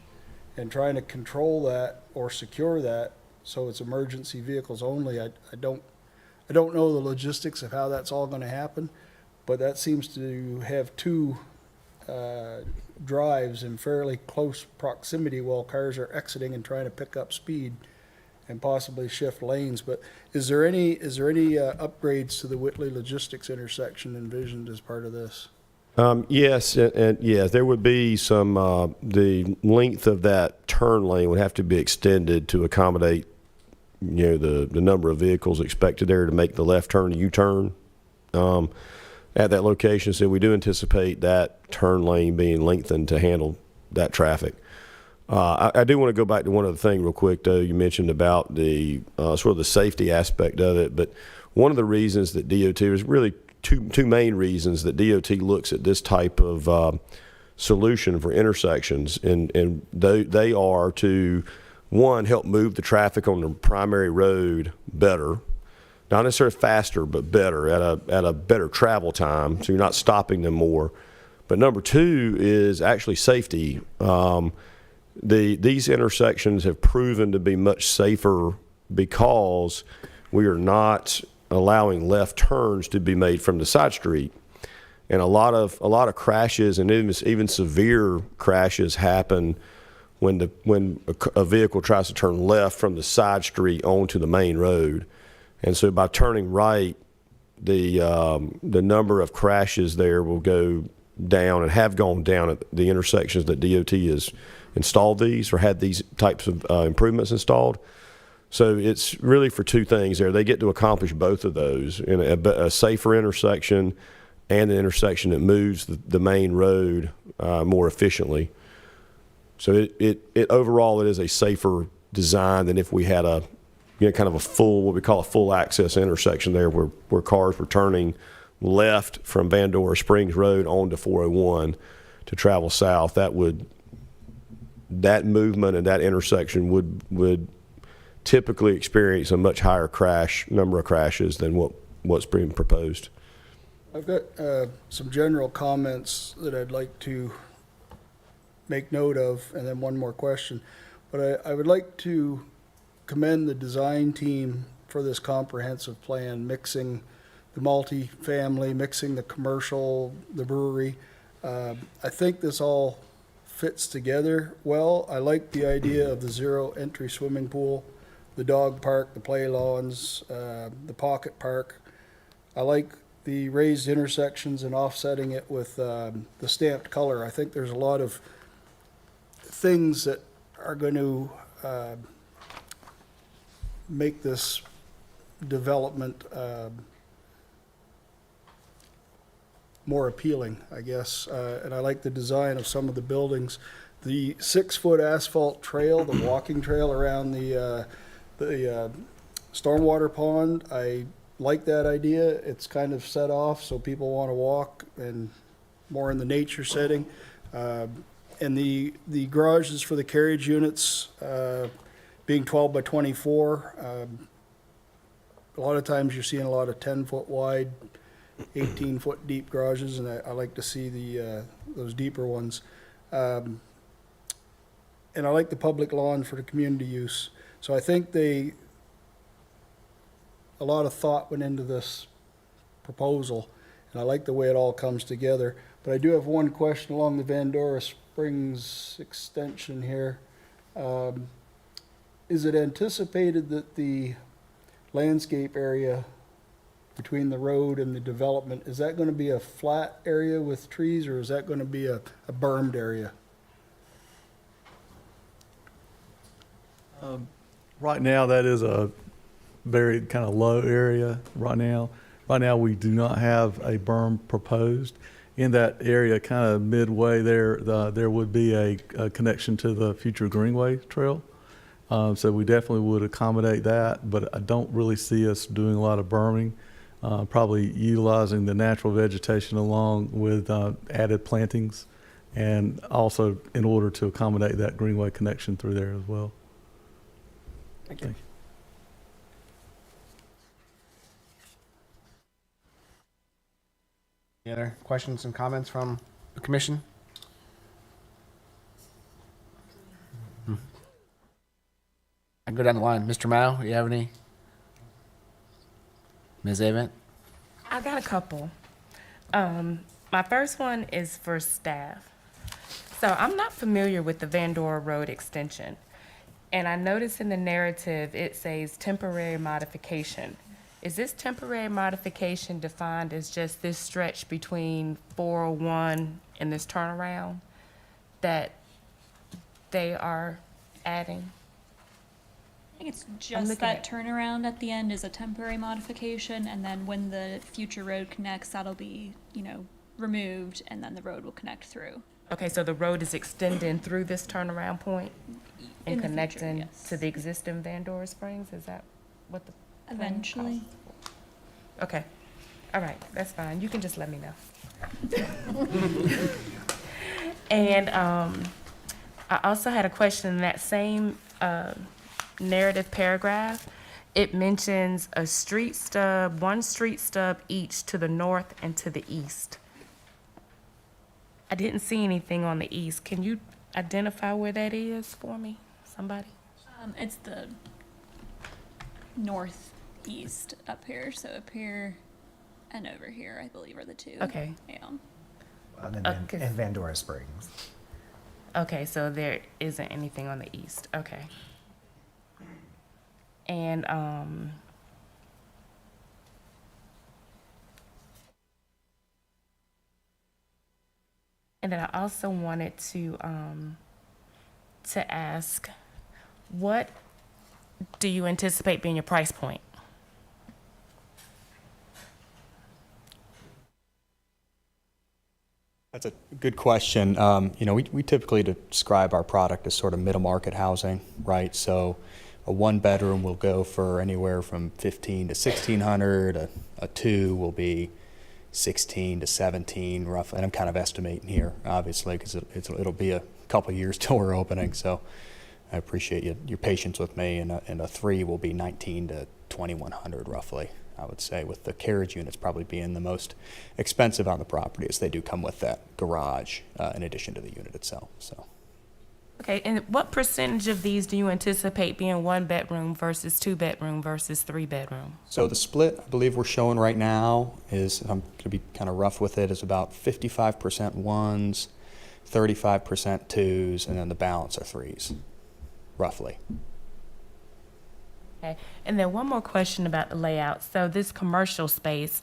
and trying to control that or secure that so it's emergency vehicles only. I don't know the logistics of how that's all going to happen, but that seems to have two drives in fairly close proximity while cars are exiting and trying to pick up speed and possibly shift lanes. But is there any upgrades to the Whitley Logistics intersection envisioned as part of this? Yes, and yes, there would be some, the length of that turn lane would have to be extended to accommodate, the number of vehicles expected there to make the left turn, U-turn, at that location. So we do anticipate that turn lane being lengthened to handle that traffic. I do want to go back to one other thing real quick, though. You mentioned about the sort of the safety aspect of it, but one of the reasons that DOT is really two main reasons that DOT looks at this type of solution for intersections, and they are to, one, help move the traffic on the primary road better, not necessarily faster, but better at a better travel time, so you're not stopping them more. But number two is actually safety. These intersections have proven to be much safer because we are not allowing left turns to be made from the side street, and a lot of crashes and even severe crashes happen when a vehicle tries to turn left from the side street onto the main road. And so by turning right, the number of crashes there will go down and have gone down at the intersections that DOT has installed these or had these types of improvements installed. So it's really for two things there. They get to accomplish both of those in a safer intersection and an intersection that moves the main road more efficiently. So it overall, it is a safer design than if we had a, kind of a full, what we call a full access intersection there where cars were turning left from Vandora Springs Road onto 401 to travel south. That movement and that intersection would typically experience a much higher number of crashes than what's being proposed. I've got some general comments that I'd like to make note of, and then one more question. But I would like to commend the design team for this comprehensive plan, mixing the multi-family, mixing the commercial, the brewery. I think this all fits together well. I like the idea of the zero entry swimming pool, the dog park, the play lawns, the pocket park. I like the raised intersections and offsetting it with the stamped color. I think there's a lot of things that are going to make this development more appealing, I guess. And I like the design of some of the buildings. The 6-foot asphalt trail, the walking trail around the stormwater pond, I like that idea. It's kind of set off so people want to walk and more in the nature setting. And the garages for the carriage units being 12 by 24, a lot of times you're seeing a lot of 10-foot wide, 18-foot deep garages, and I like to see those deeper ones. And I like the public lawn for the community use. So I think a lot of thought went into this proposal, and I like the way it all comes together. But I do have one question along the Vandora Springs extension here. Is it anticipated that the landscape area between the road and the development, is that going to be a flat area with trees, or is that going to be a bermed area? Right now, that is a very kind of low area right now. Right now, we do not have a berm proposed. In that area, kind of midway there, there would be a connection to the future Greenway Trail. So we definitely would accommodate that, but I don't really see us doing a lot of berming. Probably utilizing the natural vegetation along with added plantings, and also in order to accommodate that greenway connection through there as well. Thank you. Any other questions and comments from the commission? I can go down the line. Mr. Mao, you have any? Ms. Avent? I got a couple. My first one is for staff. So I'm not familiar with the Vandora Road extension. And I noticed in the narrative, it says temporary modification. Is this temporary modification defined as just this stretch between 401 and this turnaround that they are adding? I think it's I'm just looking that at- turnaround at the end is a temporary modification, and then when the future road connects, that'll be, removed, and then the road will connect through. Okay, so the road is extending through this turnaround point In and the future, connecting yes. to the existing Vandora Springs? Is that what the plan Eventually. calls for? Okay, all right, that's fine. You can just let me know. And I also had a question in that same narrative paragraph. It mentions one street stub each to the north and to the east. I didn't see anything on the east. Can you identify where that is for me, somebody? It's the northeast up here, so up here and over here, I believe, are the two. Okay. Yeah. In Vandora Springs. Okay, so there isn't anything on the east. Okay. And then I also wanted to ask, what do you anticipate being your price point? That's a good question. We typically describe our product as sort of middle market housing, right? So a one bedroom will go for anywhere from 15 to 1600. A two will be 16 to 17 roughly. And I'm kind of estimating here, obviously, because it'll be a couple years till we're opening. So I appreciate your patience with me. And a three will be 19 to 2100 roughly. I would say, with the carriage units probably being the most expensive on the property, as they do come with that garage in addition to the unit itself. So, Okay, and what percentage of these do you anticipate being one bedroom versus two bedroom versus three bedroom? so the split I believe we're showing right now is, I'm going to be kind of rough with it, is about 55% ones, 35% twos, and then the balance are threes, roughly. Okay, and then one more question about the layout. So this commercial space,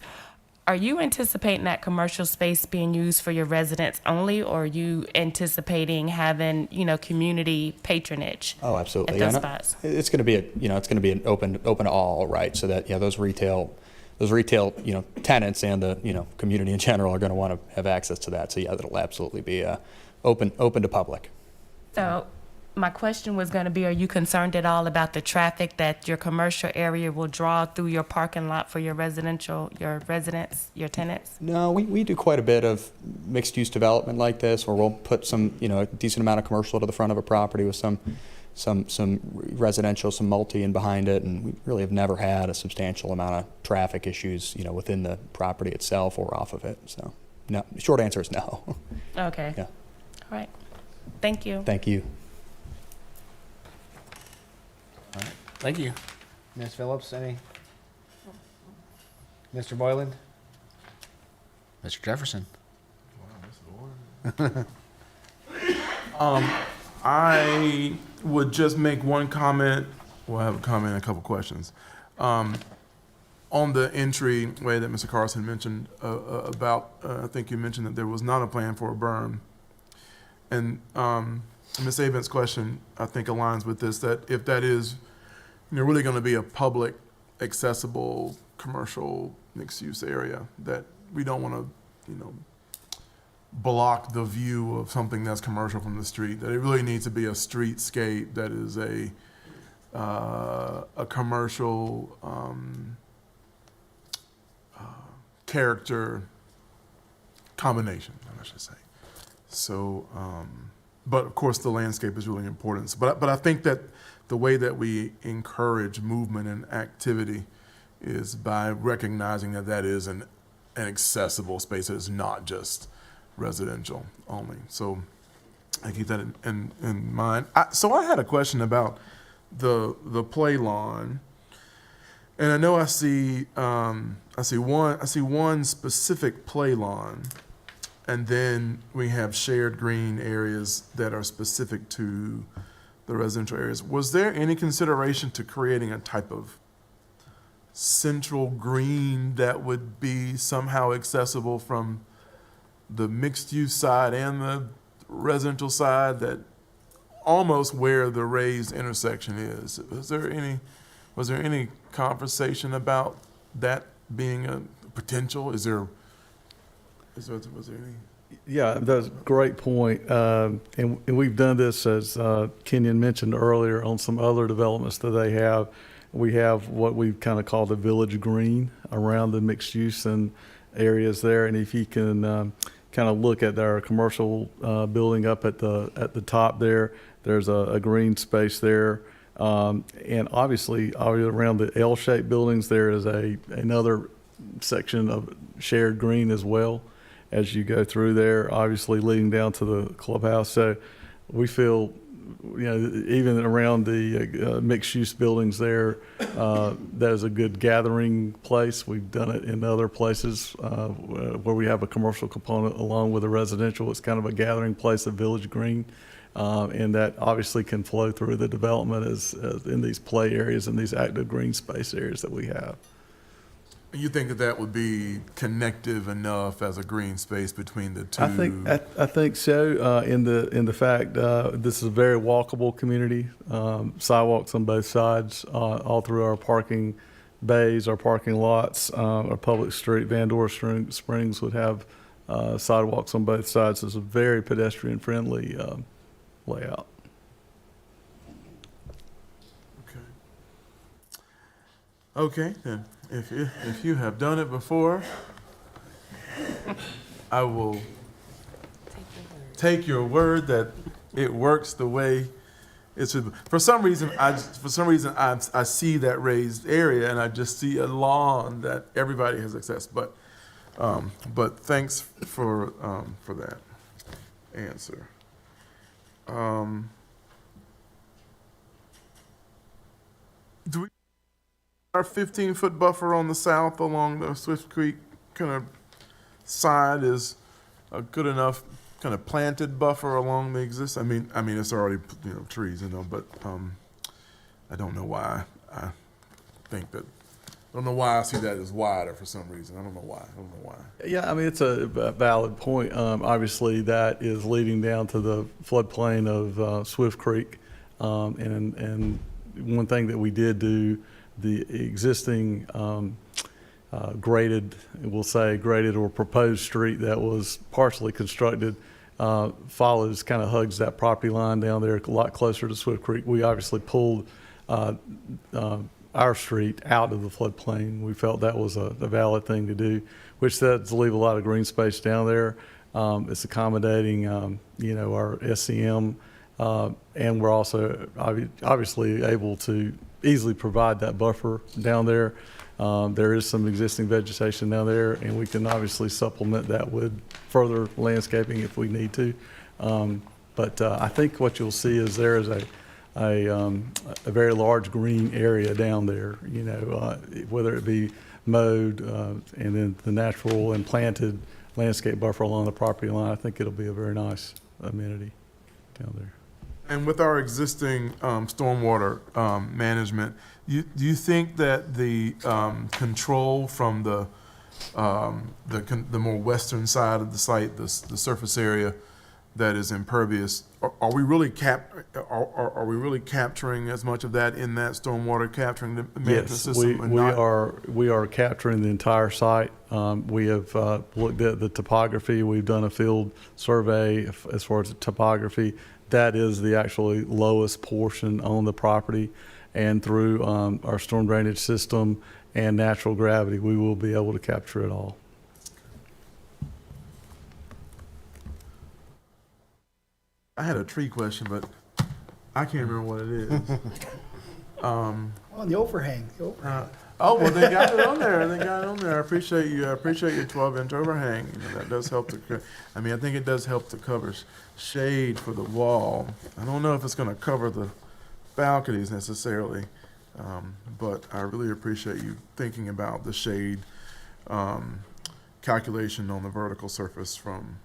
are you anticipating that commercial space being used for your residents only, or are you anticipating having, community patronage? Oh, absolutely. At those Yeah, spots? it's going to be an open to all, right? So that those retail tenants and the community in general are going to want to have access to that. So yeah, it'll absolutely be open to public. So my question was going to be, are you concerned at all about the traffic that your commercial area will draw through your parking lot for your residents, your tenants? No, we do quite a bit of mixed use development like this, where we'll put some a decent amount of commercial to the front of a property with some residential, some multi in behind it, and we really have never had a substantial amount of traffic issues within the property itself or off of it. So no, short answer is no. Okay. Yeah. All right. Thank you. Thank you. All right. Thank you. Ms. Phillips, any? Mr. Boyland? Mr. Jefferson? I would just make one comment. Well, I have a comment and a couple questions. On the entryway that Mr. Carson mentioned about, I think you mentioned that there was not a plan for a berm. And Ms. Avent's question, I think, aligns with this, that if that is really going to be a public, accessible, commercial, mixed-use area, that we don't want to, block the view of something that's commercial from the street, that it really needs to be a streetscape that is a a commercial character combination, I should say. So, but of course, the landscape is really important. But I think that the way that we encourage movement and activity is by recognizing that that is an accessible space. It's not just residential only. So I keep that in mind. So I had a question about the play lawn, and I know I see one specific play lawn, and then we have shared green areas that are specific to the residential areas. Was there any consideration to creating a type of central green that would be somehow accessible from the mixed-use side and the residential side, that almost where the raised intersection is? Was there any conversation about that being a potential? Was there any? Yeah, that's a great point. And we've done this, as Kenyon mentioned earlier, on some other developments that they have. We have what we kind of call the village green around the mixed use and areas there. And if you can kind of look at our commercial building up at the top there, there's a green space there. And obviously around the L-shaped buildings, there is another section of shared green as well as you go through there, obviously leading down to the clubhouse. So we feel, even around the mixed-use buildings there, that is a good gathering place. We've done it in other places where we have a commercial component along with a residential. It's kind of a gathering place of Village Green, and that obviously can flow through the development as in these play areas and these active green space areas that we have. You think that would be connective enough as a green space between the two? I think so. In the fact this is a very walkable community. Sidewalks on both sides, all through our parking bays, our parking lots, our public street. Vandora Springs would have sidewalks on both sides. It's a very pedestrian friendly layout. Okay, then. If you have done it before, I will take your word that it works the way it should. For some reason, I see that raised area, and I just see a lawn that everybody has access. But thanks for that answer. Do we? Our 15-foot buffer on the south along the Swift Creek kind of side is a good enough kind of planted buffer along the I mean it's already trees, but I don't know why I think that. I don't know why I see that as wider for some reason. I don't know why. Yeah, I mean, it's a valid point. Obviously, that is leading down to the floodplain of Swift Creek, and one thing that we did do. The existing graded or proposed street that was partially constructed follows, kind of hugs that property line down there a lot closer to Swift Creek. We obviously pulled our street out of the floodplain. We felt that was a valid thing to do, which does leave a lot of green space down there. It's accommodating, our SCM, and we're also obviously able to easily provide that buffer down there. There is some existing vegetation down there, and we can obviously supplement that with further landscaping if we need to. But I think what you'll see is there is a very large green area down there, whether it be mowed and then the natural and planted landscape buffer along the property line. I think it'll be a very nice amenity down there. And with our existing stormwater management, do you think that the control from the more western side of the site, the surface area that is impervious, are we really capturing as much of that in that stormwater capturing the management system? We are capturing the entire site. We have looked at the topography. We've done a field survey as far as the topography. that is the actually lowest portion on the property. And through our storm drainage system and natural gravity, we will be able to capture it all. I had a tree question, but I can't remember what it is. On the overhang, Oh, well, they got it on there. They got it on there. I appreciate you. I appreciate your 12-inch overhang. You know, that does help to. I mean, I think it does help to cover shade for the wall. I don't know if it's going to cover the balconies necessarily, but I really appreciate you thinking about the shade calculation on the vertical surface from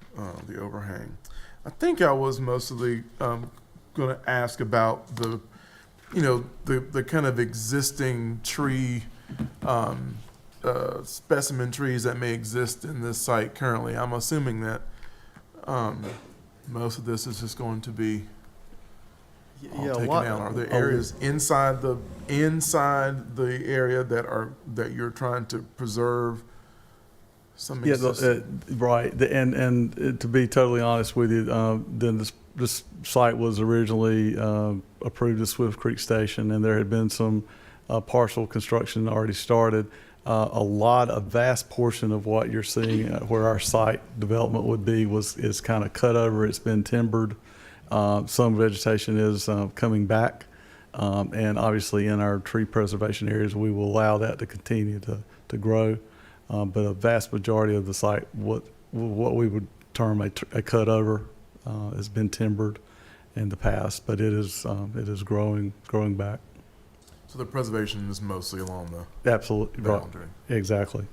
the overhang. I think I was mostly going to ask about the, the kind of existing tree, specimen trees that may exist in this site currently. I'm assuming that most of this is just going to be all taken down. Are there areas inside the area that you're trying to preserve some existing? Right. And to be totally honest with you, then this site was originally approved as Swift Creek Station, and there had been some partial construction already started. A vast portion of what you're seeing where our site development would be is kind of cut over. It's been timbered. Some vegetation is coming back. And obviously in our tree preservation areas, we will allow that to continue to grow. But a vast majority of the site, what we would term a cut over, has been timbered in the past, but it is growing back. So the preservation is mostly along the Absolutely boundary. Right. Exactly.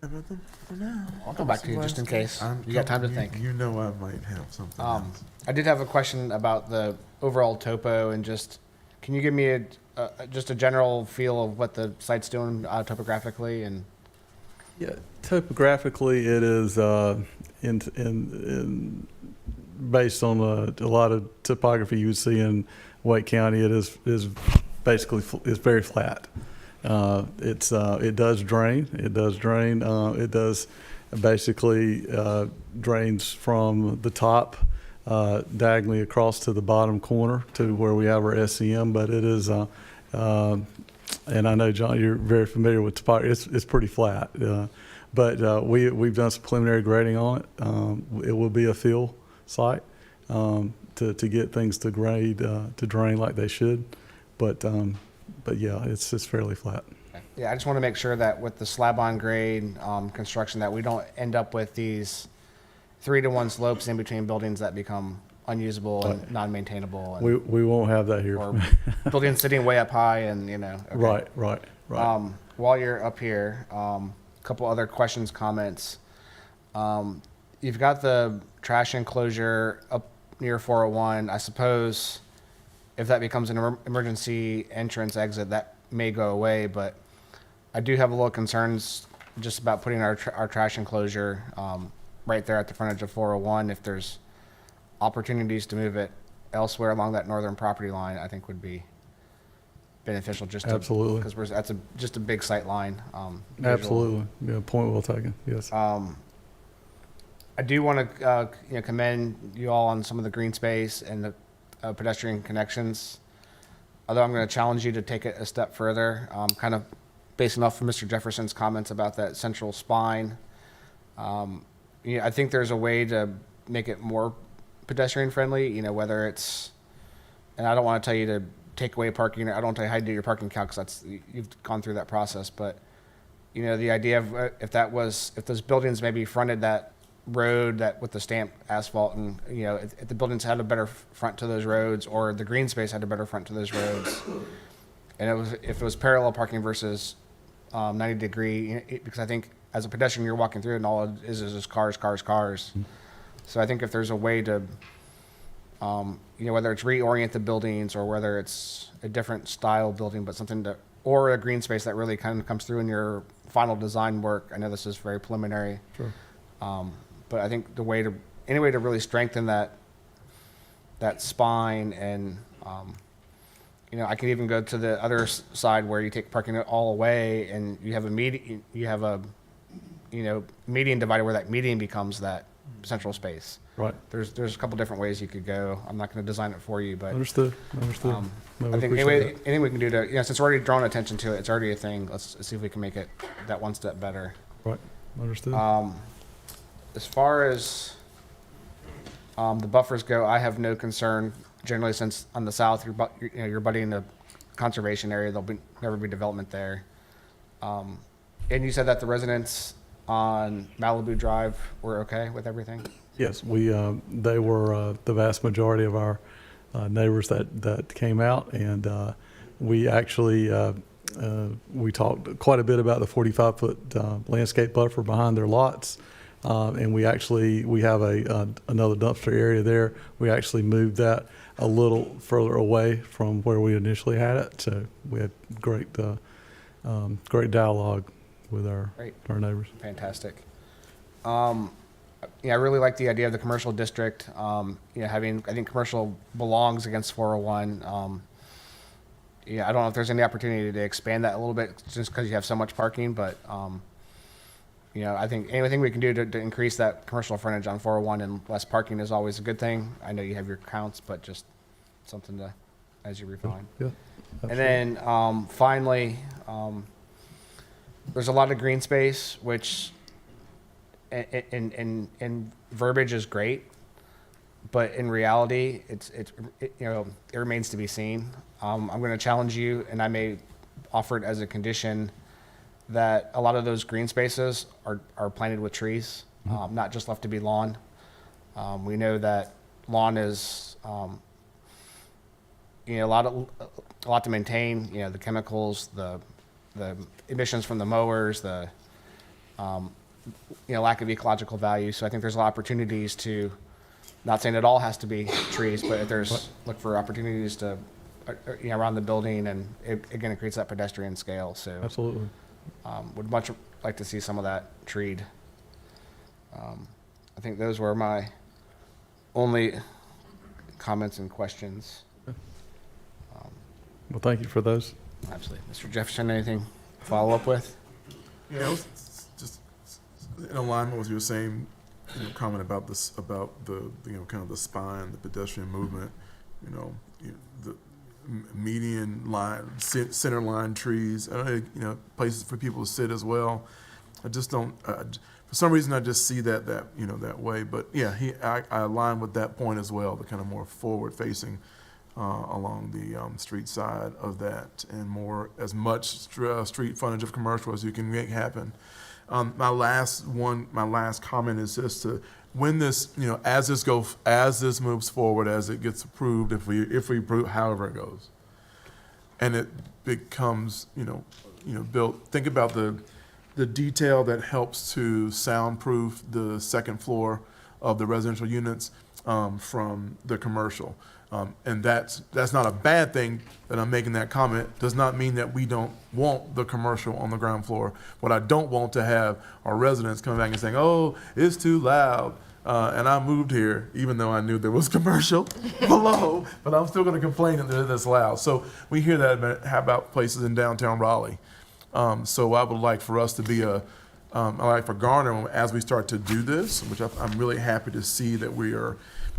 Everything for now. I'll come back to you just in case. You got time to think. You know I might have something else. I did have a question about the overall topo and just, can you give me just a general feel of what the site's doing topographically and? Yeah, topographically, it is based on a lot of topography you would see in Wake County. It is basically very flat. It does drain. It does basically drains from the top diagonally across to the bottom corner to where we have our SEM. But it is, and I know, John, you're very familiar with topography. It's pretty flat. But we've done some preliminary grading on it. It will be a fill site to get things to grade to drain like they should. But yeah, it's fairly flat. Yeah, I just want to make sure that with the slab-on grade construction that we don't end up with these 3-to-1 slopes in between buildings that become unusable and non-maintainable. And, We won't have that here. or buildings sitting way up high and, Okay. Right. While you're up here, a couple other questions, comments. You've got the trash enclosure up near 401. I suppose if that becomes an emergency entrance exit, that may go away, but I do have a little concerns just about putting our trash enclosure right there at the frontage of 401. If there's opportunities to move it elsewhere along that northern property line, I think would be beneficial. Absolutely. Because that's just a big sight line. Absolutely. Yeah, point well taken. Yes. I do want to commend you all on some of the green space and the pedestrian connections. Although I'm going to challenge you to take it a step further, kind of basing off of Mr. Jefferson's comments about that central spine. I think there's a way to make it more pedestrian friendly, whether it's, and I don't want to tell you to take away parking. I don't want to tell you how to do your parking calc, because you've gone through that process. But, the idea of if those buildings maybe fronted that road that with the stamped asphalt, and if the buildings had a better front to those roads, or the green space had a better front to those roads, and if it was parallel parking versus 90 degree, because I think as a pedestrian you're walking through and all it is just cars. So I think if there's a way to whether it's reorient the buildings or whether it's a different style building, but something or a green space that really kind of comes through in your final design work. I know this is very preliminary. Sure. But I think any way to really strengthen that spine, and I could even go to the other side where you take parking all away and you have a median divider where that median becomes that central space. Right. There's a couple different ways you could go. I'm not going to design it for you, but Understood. No, I think appreciate anything we can do to, since we're already drawing attention to it, it's already a thing. Let's see if we can make it that one step better. that. Right. Understood. As far as the buffers go, I have no concern generally, since on the south you're budding the conservation area. There'll never be development there. And you said that the residents on Malibu Drive were okay with everything? Yes, they were the vast majority of our neighbors that came out, and we actually we talked quite a bit about the 45-foot landscape buffer behind their lots, and we have another dumpster area there. We actually moved that a little further away from where we initially had it, so we had great dialogue with our neighbors. Fantastic. I really like the idea of the commercial district. I think commercial belongs against 401. I don't know if there's any opportunity to expand that a little bit just because you have so much parking, but I think anything we can do to increase that commercial frontage on 401 and less parking is always a good thing. I know you have your counts, but just something to, as you refine. Yeah. And then finally, there's a lot of green space, which in verbiage is great, but in reality, it remains to be seen. I'm going to challenge you, and I may offer it as a condition that a lot of those green spaces are planted with trees, not just left to be lawn. We know that lawn is a lot to maintain. The chemicals, the emissions from the mowers, the lack of ecological value. So I think there's a lot of opportunities to, not saying it all has to be trees, but if there's look for opportunities to around the building, and it creates that pedestrian scale. So Absolutely. Would much like to see some of that treed. I think those were my only comments and questions. Well, thank you for those. Absolutely. Mr. Jefferson, anything to follow up with? Yeah, it was just in alignment with your same comment about this, about the kind of the spine, the pedestrian movement. The median line, center line trees. Places for people to sit as well. I just don't. For some reason, I just see that way. But yeah, I align with that point as well. The kind of more forward facing. Along the street side of that, and as much street frontage of commercial as you can make happen. My last comment is just to, when this, as this moves forward, as it gets approved, if we approve, however it goes, and it becomes, built. Think about the detail that helps to soundproof the second floor of the residential units from the commercial. And that's not a bad thing that I'm making that comment. Does not mean that we don't want the commercial on the ground floor. What I don't want to have are residents coming back and saying, "Oh, it's too loud," and I moved here even though I knew there was commercial below, but I'm still going to complain that it's loud. So we hear that about places in downtown Raleigh. So I would like for us to be I like for Garner, as we start to do this, which I'm really happy to see that we are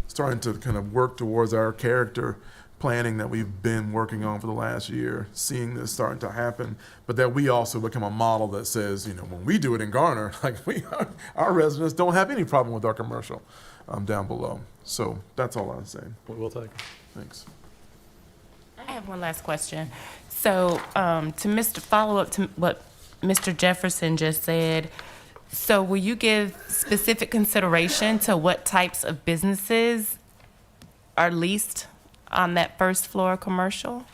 starting to kind of work towards our character planning that we've been working on for the last year, seeing this starting to happen, but that we also become a model that says, when we do it in Garner, our residents don't have any problem with our commercial down below. So that's all I'm saying. We'll take it. Thanks. I have one last question. So to follow up to what Mr. Jefferson just said, so will you give specific consideration to what types of businesses are leased on that first floor commercial?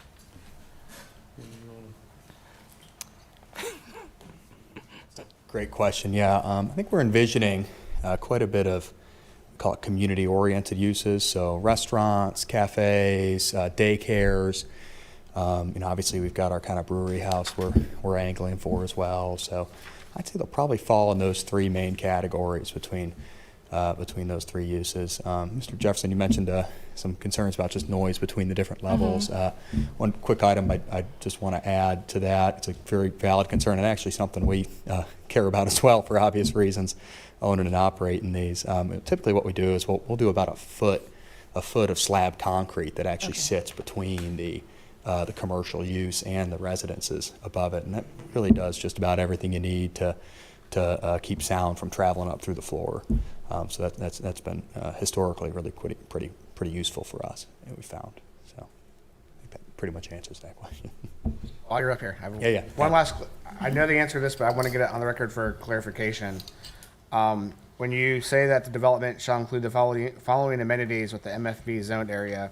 Great question. Yeah, I think we're envisioning quite a bit of, call it community-oriented uses. So restaurants, cafes, daycares. Obviously we've got our kind of brewery house we're angling for as well. So I'd say they'll probably fall in those three main categories between between those three uses. Mr. Jefferson, you mentioned some concerns about just noise between the different levels. One quick item I just want to add to that. It's a very valid concern and actually something we care about as well for obvious reasons, owning and operating these. Typically what we do is we'll do about a foot of slab concrete that actually sits between the commercial use and the residences above it, and that really does just about everything you need to keep sound from traveling up through the floor. So that's been historically really pretty useful for us, we found. So I think that pretty much answers that question. While you're up here, I have Yeah. one last. I know the answer to this, but I want to get it on the record for clarification. When you say that the development shall include the following amenities with the MFB zoned area,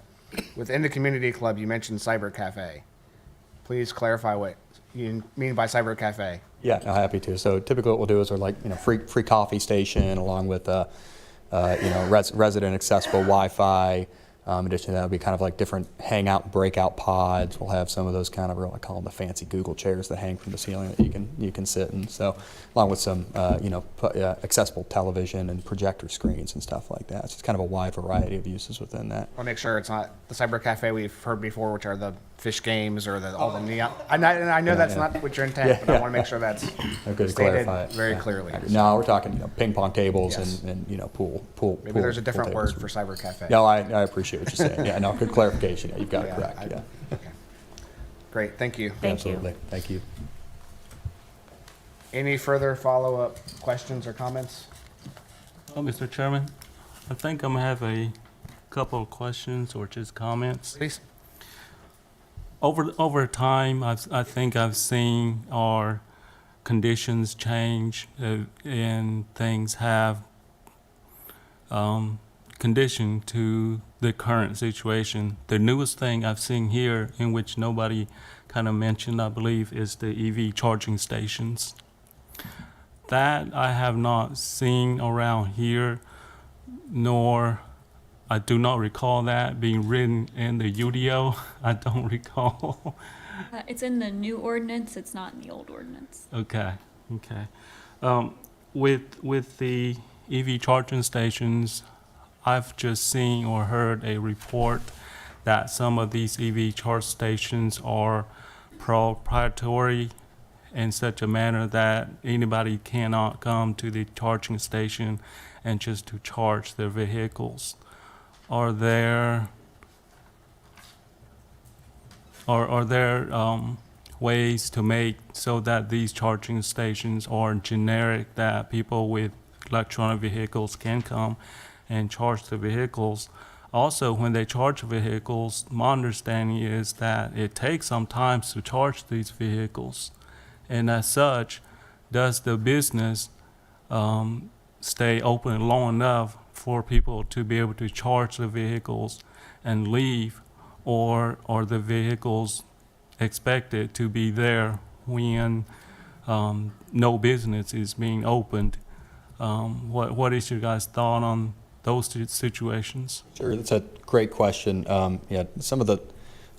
within the community club, you mentioned cyber cafe. Please clarify what you mean by cyber cafe. Yeah, no, happy to. So typically what we'll do is we're like, free coffee station along with, resident accessible Wi-Fi. In addition to that, it'll be kind of like different hangout and breakout pods. We'll have some of those kind of, I call them the fancy Google chairs that hang from the ceiling that you can sit in. So along with some, accessible television and projector screens and stuff like that. So it's kind of a wide variety of uses within that. I'll make sure it's not the cyber cafe we've heard before, which are the fish games or all the neon. I know that's not what your intent, but I want to make sure that's Good to stated clarify it. very Yeah. clearly. No, we're talking ping pong tables Yes. and pool. Maybe there's a pool different tables. word for cyber cafe. No, I appreciate what you're saying. Yeah, no, good clarification. Yeah, you've got it correct. Yeah, Okay. Great, thank you. Thank you. absolutely. Thank you. Any further follow-up questions or comments? Mr. Chairman, I think I'm gonna have a couple of questions or just comments. Please. Over time, I think I've seen our conditions change and things have conditioned to the current situation. The newest thing I've seen here, in which nobody kind of mentioned, I believe, is the EV charging stations. That I have not seen around here, nor I do not recall that being written in the UDO. I don't recall. It's in the new ordinance, it's not in the old ordinance. Okay. With the EV charging stations, I've just seen or heard a report that some of these EV charge stations are proprietary in such a manner that anybody cannot come to the charging station and just to charge their vehicles. Are there ways to make so that these charging stations are generic, that people with electronic vehicles can come and charge the vehicles? Also, when they charge vehicles, my understanding is that it takes some time to charge these vehicles. And as such, does the business stay open long enough for people to be able to charge the vehicles and leave, or are the vehicles expected to be there when no business is being opened? What is your guys' thought on those two situations? Sure, that's a great question. Some of the,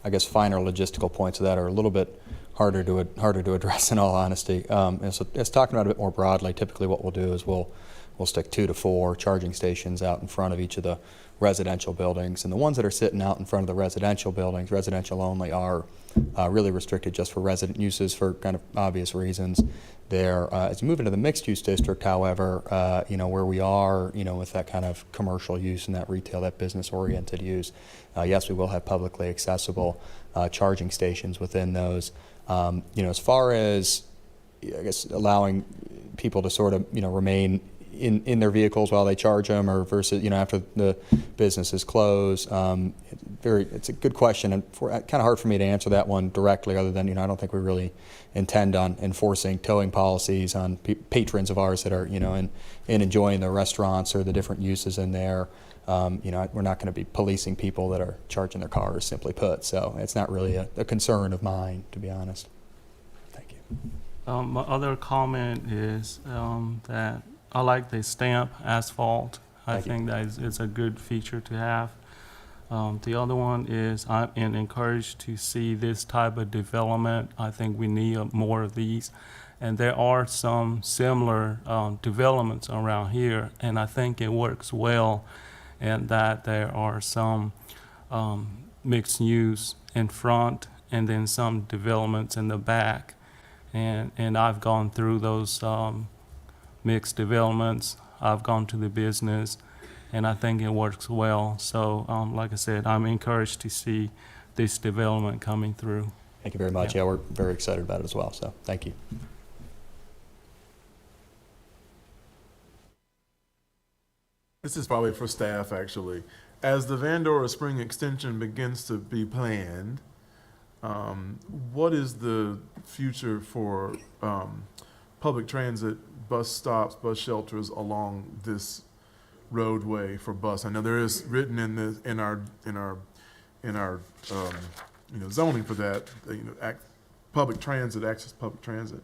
I guess, finer logistical points of that are a little bit harder to address in all honesty. And so, as talking about it a bit more broadly, typically what we'll do is we'll stick 2 to 4 charging stations out in front of each of the residential buildings, and the ones that are sitting out in front of the residential buildings, residential only, are really restricted just for resident uses for kind of obvious reasons. There, as you move into the mixed-use district, however, where we are, with that kind of commercial use and that retail, that business-oriented use, yes, we will have publicly accessible charging stations within those. As far as, I guess, allowing people to sort of, remain in their vehicles while they charge them, or versus, after the businesses close. It's a good question, and kind of hard for me to answer that one directly, other than, I don't think we really intend on enforcing towing policies on patrons of ours that are, in enjoying the restaurants or the different uses in there. We're not going to be policing people that are charging their cars, simply put. So it's not really a concern of mine, to be honest. Thank you. My other comment is that I like the stamp asphalt. I think that is a good feature to have. The other one is I'm encouraged to see this type of development. I think we need more of these. And there are some similar developments around here, and I think it works well in that there are some mixed use in front and then some developments in the back. And I've gone through those mixed developments. I've gone to the business, and I think it works well. So, like I said, I'm encouraged to see this development coming through. Thank you very much. Yeah, we're very excited about it as well, so thank you. This is probably for staff, actually. As the Vandora Spring extension begins to be planned, what is the future for public transit, bus stops, bus shelters along this roadway for bus? I know there is written in our zoning for that, public transit, access to public transit.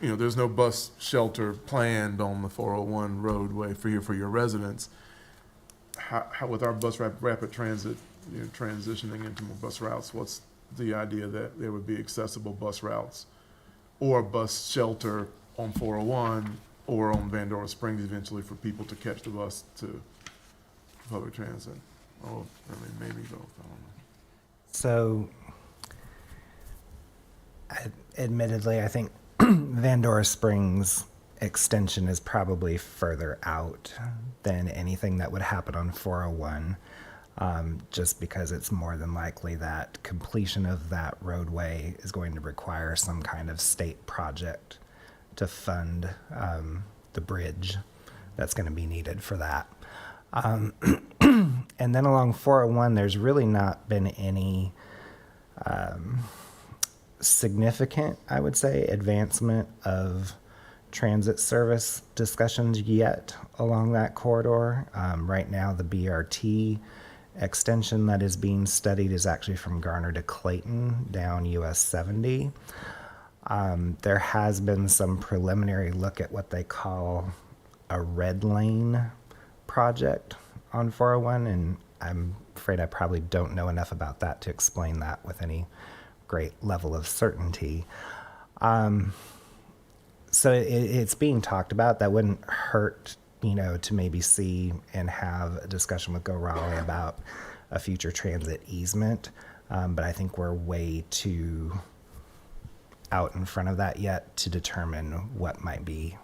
There's no bus shelter planned on the 401 roadway for your residents. How with our bus rapid transit, transitioning into more bus routes, what's the idea that there would be accessible bus routes or bus shelter on 401 or on Vandora Springs eventually for people to catch the bus to public transit? Oh, I mean, maybe both, I don't know. So, admittedly, I think Vandora Springs extension is probably further out than anything that would happen on 401, just because it's more than likely that completion of that roadway is going to require some kind of state project to fund the bridge that's going to be needed for that. And then along 401, there's really not been any significant, I would say, advancement of transit service discussions yet along that corridor. Right now, the BRT extension that is being studied is actually from Garner to Clayton down US 70. There has been some preliminary look at what they call a red lane project on 401, and I'm afraid I probably don't know enough about that to explain that with any great level of certainty. So it's being talked about. That wouldn't hurt, to maybe see and have a discussion with Go Raleigh about a future transit easement. But I think we're way too out in front of that yet to determine what might be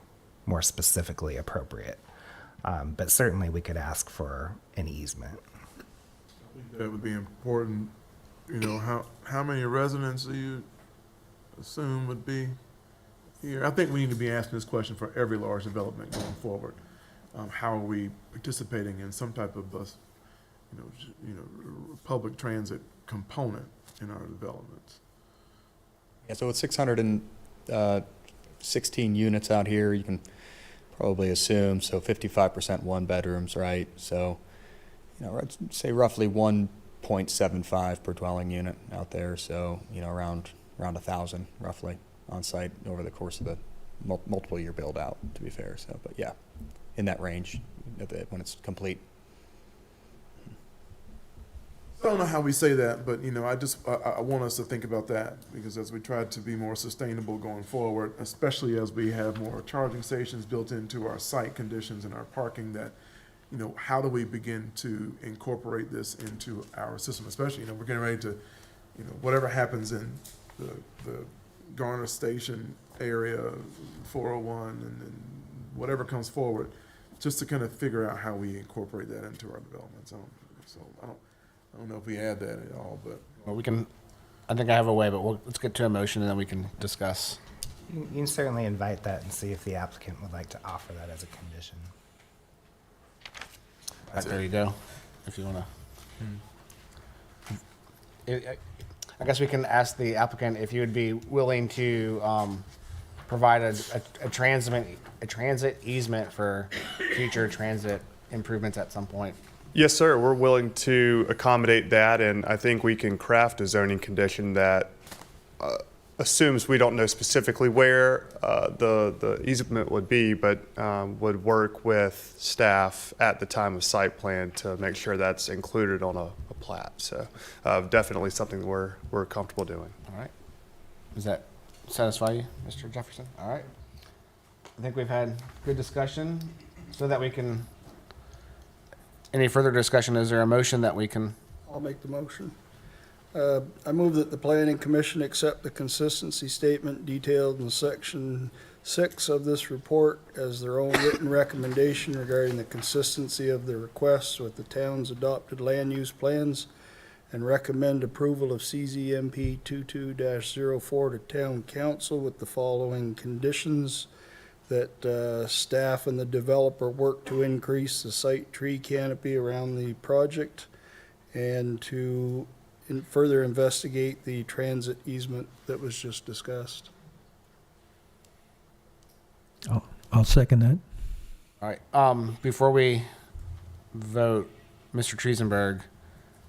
more specifically appropriate. But certainly we could ask for an easement. I think that would be important. How many residents do you assume would be here? I think we need to be asking this question for every large development going forward. How are we participating in some type of bus, public transit component in our developments? Yeah, so it's 616 units out here. You can probably assume, so 55% one bedrooms, right? So, I'd say roughly 1.75 per dwelling unit out there. So, around 1,000 roughly on site over the course of the multiple year build out, to be fair. So, but yeah, in that range when it's complete. I don't know how we say that, but I want us to think about that, because as we try to be more sustainable going forward, especially as we have more charging stations built into our site conditions and our parking, that how do we begin to incorporate this into our system? Especially, we're getting ready to, whatever happens in the Garner Station area, 401, and then whatever comes forward, just to kind of figure out how we incorporate that into our development. So I don't know if we add that at all, but. Well, I think I have a way, but let's get to a motion and then we can discuss. You can certainly invite that and see if the applicant would like to offer that as a condition. There you go, if you want to. I guess we can ask the applicant if you would be willing to provide a transit easement for future transit improvements at some point. Yes, sir. We're willing to accommodate that, and I think we can craft a zoning condition that assumes we don't know specifically where the easement would be, but would work with staff at the time of site plan to make sure that's included on a plat. So definitely something we're comfortable doing. All right. Is that satisfy you, Mr. Jefferson? All right. I think we've had good discussion so that we can, any further discussion, is there a motion that we can? I'll make the motion. I move that the planning commission accept the consistency statement detailed in section 6 of this report as their own written recommendation regarding the consistency of the requests with the town's adopted land use plans, and recommend approval of CZMP 22-04 to town council with the following conditions: that staff and the developer work to increase the site tree canopy around the project, and to further investigate the transit easement that was just discussed. I'll second that. All right. Before we vote, Mr. Triesenberg,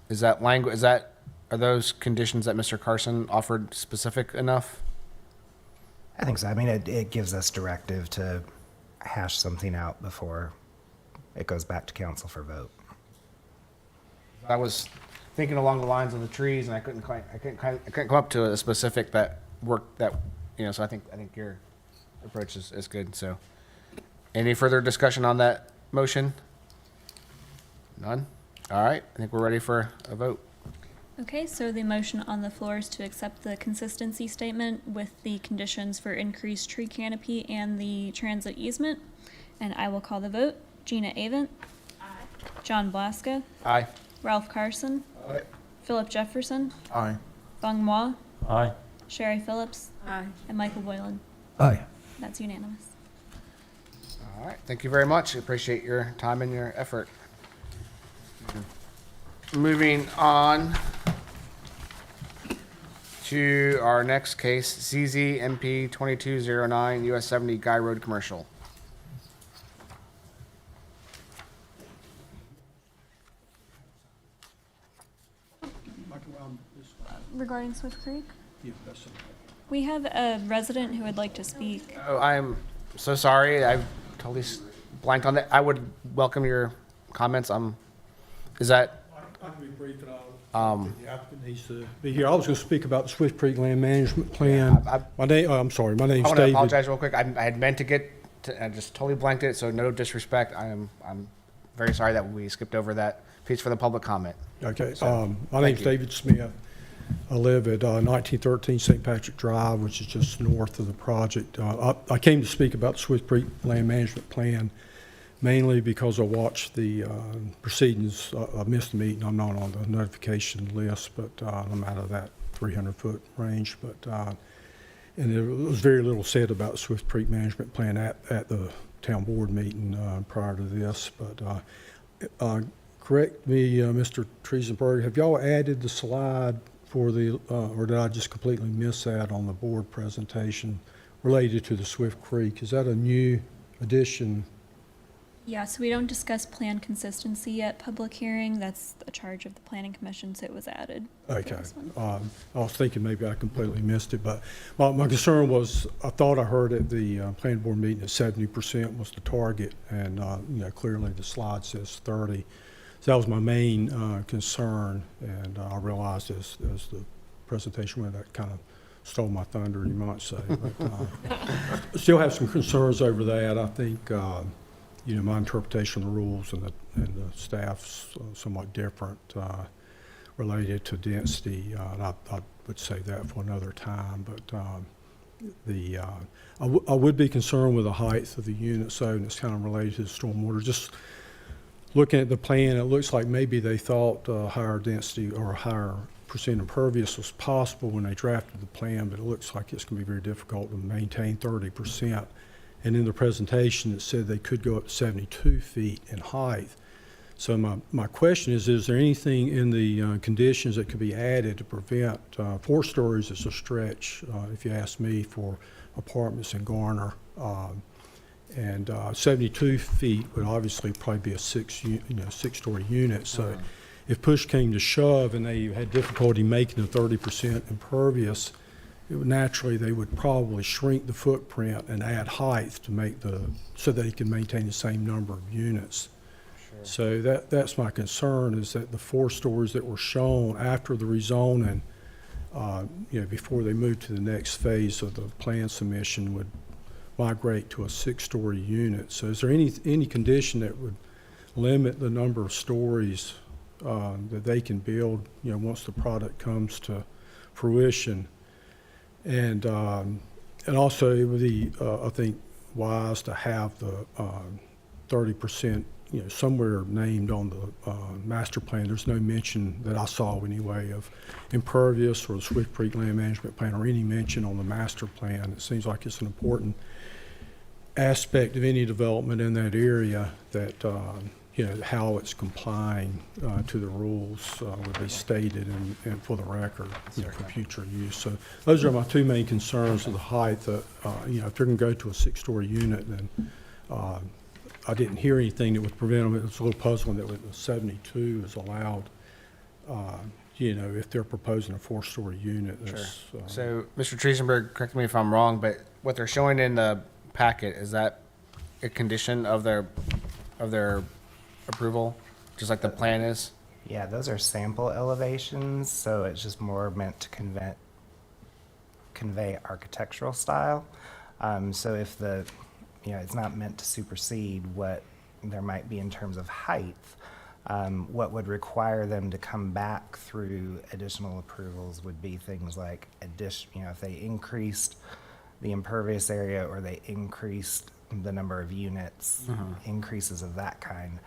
is that language? Are those conditions that Mr. Carson offered specific enough? I think so. I mean, it gives us directive to hash something out before it goes back to council for vote. I was thinking along the lines of the trees, and I couldn't come up to a specific that worked that, so I think your approach is good. So any further discussion on that motion? None? All right, I think we're ready for a vote. Okay, so the motion on the floor is to accept the consistency statement with the conditions for increased tree canopy and the transit easement. And I will call the vote. Gina Avent. Aye. John Blaska. Aye. Ralph Carson. Aye. Philip Jefferson. Aye. Bung Hua. Aye. Sherry Phillips. Aye. And Michael Boylan. Aye. That's unanimous. All right, thank you very much. I appreciate your time and your effort. Moving on to our next case, CZMP 2209, US 70 Guy Road Commercial. Regarding Swift Creek? We have a resident who would like to speak. Oh, I'm so sorry. I totally blanked on that. I would welcome your comments. Is that? I can be brief at all. The applicant needs to be here. I was going to speak about the Swift Creek Land Management Plan. My name's I want to David. apologize real quick. I had meant to get to, I just totally blanked it. So no disrespect. I'm very sorry that we skipped over that piece for the public comment. Okay, So, my name's you. David Smith. I live at 1913 St. Patrick Drive, which is just north of the project. I came to speak about the Swift Creek Land Management Plan mainly because I watched the proceedings. I missed the meeting. I'm not on the notification list, but I'm out of that 300-foot range. But and there was very little said about the Swift Creek Management Plan at the town board meeting prior to this. But correct me, Mr. Triesenberg, have y'all added the slide for the, or did I just completely miss that on the board presentation related to the Swift Creek? Is that a new addition? Yeah, so we don't discuss plan consistency at public hearing. That's a charge of the planning commission, so it was added. Okay. I was thinking maybe I completely missed it, but my concern was I thought I heard at the planning board meeting that 70% was the target, and clearly the slide says 30. So that was my main concern, and I realized as the presentation went, that kind of stole my thunder, you might say. But still have some concerns over that. I think my interpretation of the rules and the staff's somewhat different related to density. And I would save that for another time. But I would be concerned with the height of the unit, so and it's kind of related to the stormwater. Just looking at the plan, it looks like maybe they thought higher density or a higher percent impervious was possible when they drafted the plan, but it looks like it's going to be very difficult to maintain 30%. And in the presentation, it said they could go up to 72 feet in height. So my question is there anything in the conditions that could be added to prevent 4 stories is a stretch, if you ask me, for apartments in Garner. And 72 feet would obviously probably be a 6-story unit. So if push came to shove and they had difficulty making the 30% impervious, they would probably shrink the footprint and add height to make so they can maintain the same number of units. Sure. So that's my concern, is that the 4 stories that were shown after the rezoning before they move to the next phase of the plan submission, would migrate to a 6-story unit. So is there any condition that would limit the number of stories that they can build, once the product comes to fruition? And also it would be, I think, wise to have the 30%, somewhere named on the master plan. There's no mention that I saw anyway of impervious or the Swift Creek Land Management Plan or any mention on the master plan. It seems like it's an important aspect of any development in that area that, how it's complying to the rules would be stated and for the record, for future use. So those are my two main concerns of the height. If they're going to go to a 6-story unit, then I didn't hear anything that would prevent them. It was a little puzzling that with 72 is allowed, if they're proposing a 4-story unit. Sure. So, Mr. Triesenberg, correct me if I'm wrong, but what they're showing in the packet, is that a condition of their approval, just like the plan is? Yeah, those are sample elevations, so it's just more meant to convey architectural style. So if it's not meant to supersede what there might be in terms of height, what would require them to come back through additional approvals would be things like if they increased the impervious area or they increased the number of units, increases of that kind.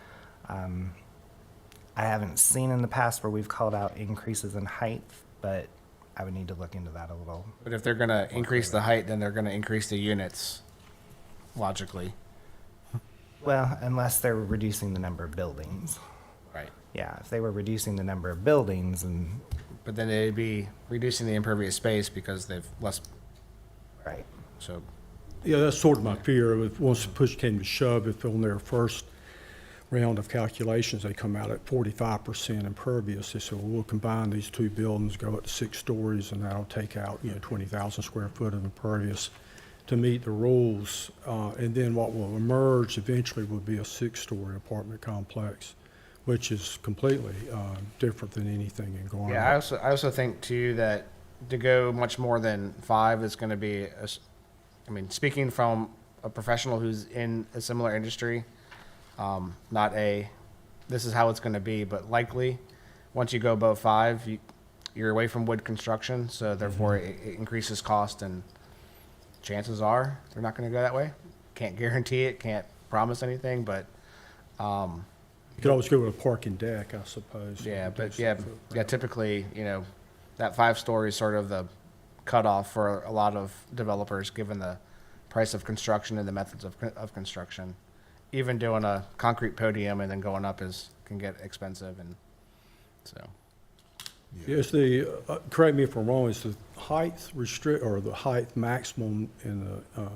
I haven't seen in the past where we've called out increases in height, but I would need to look into that a little. But if they're going to increase the height, then they're going to increase the units, logically. Well, unless they're reducing the number of buildings. Right. Yeah, if they were reducing the number of buildings But then they'd be reducing the impervious space because they've less. Right. So. Yeah, that's sort of my fear. Once the push came to shove, if on their first round of calculations, they come out at 45% impervious, they said, well, we'll combine these two buildings, go up to 6 stories, and that'll take out, 20,000 square foot of impervious to meet the rules. And then what will emerge eventually will be a 6-story apartment complex, which is completely different than anything in Garner. Yeah, I also think too that to go much more than 5 is going to be, speaking from a professional who's in a similar industry, not this is how it's going to be, but likely once you go above 5, you're away from wood construction, so therefore it increases cost, and chances are they're not going to go that way. Can't guarantee it, can't promise anything, but you could always go with a parking deck, I suppose. Yeah, but typically, that 5-story is sort of the cutoff for a lot of developers, given the price of construction and the methods of construction. Even doing a concrete podium and then going up can get expensive, and so. Yes, correct me if I'm wrong, is the height or the height maximum in the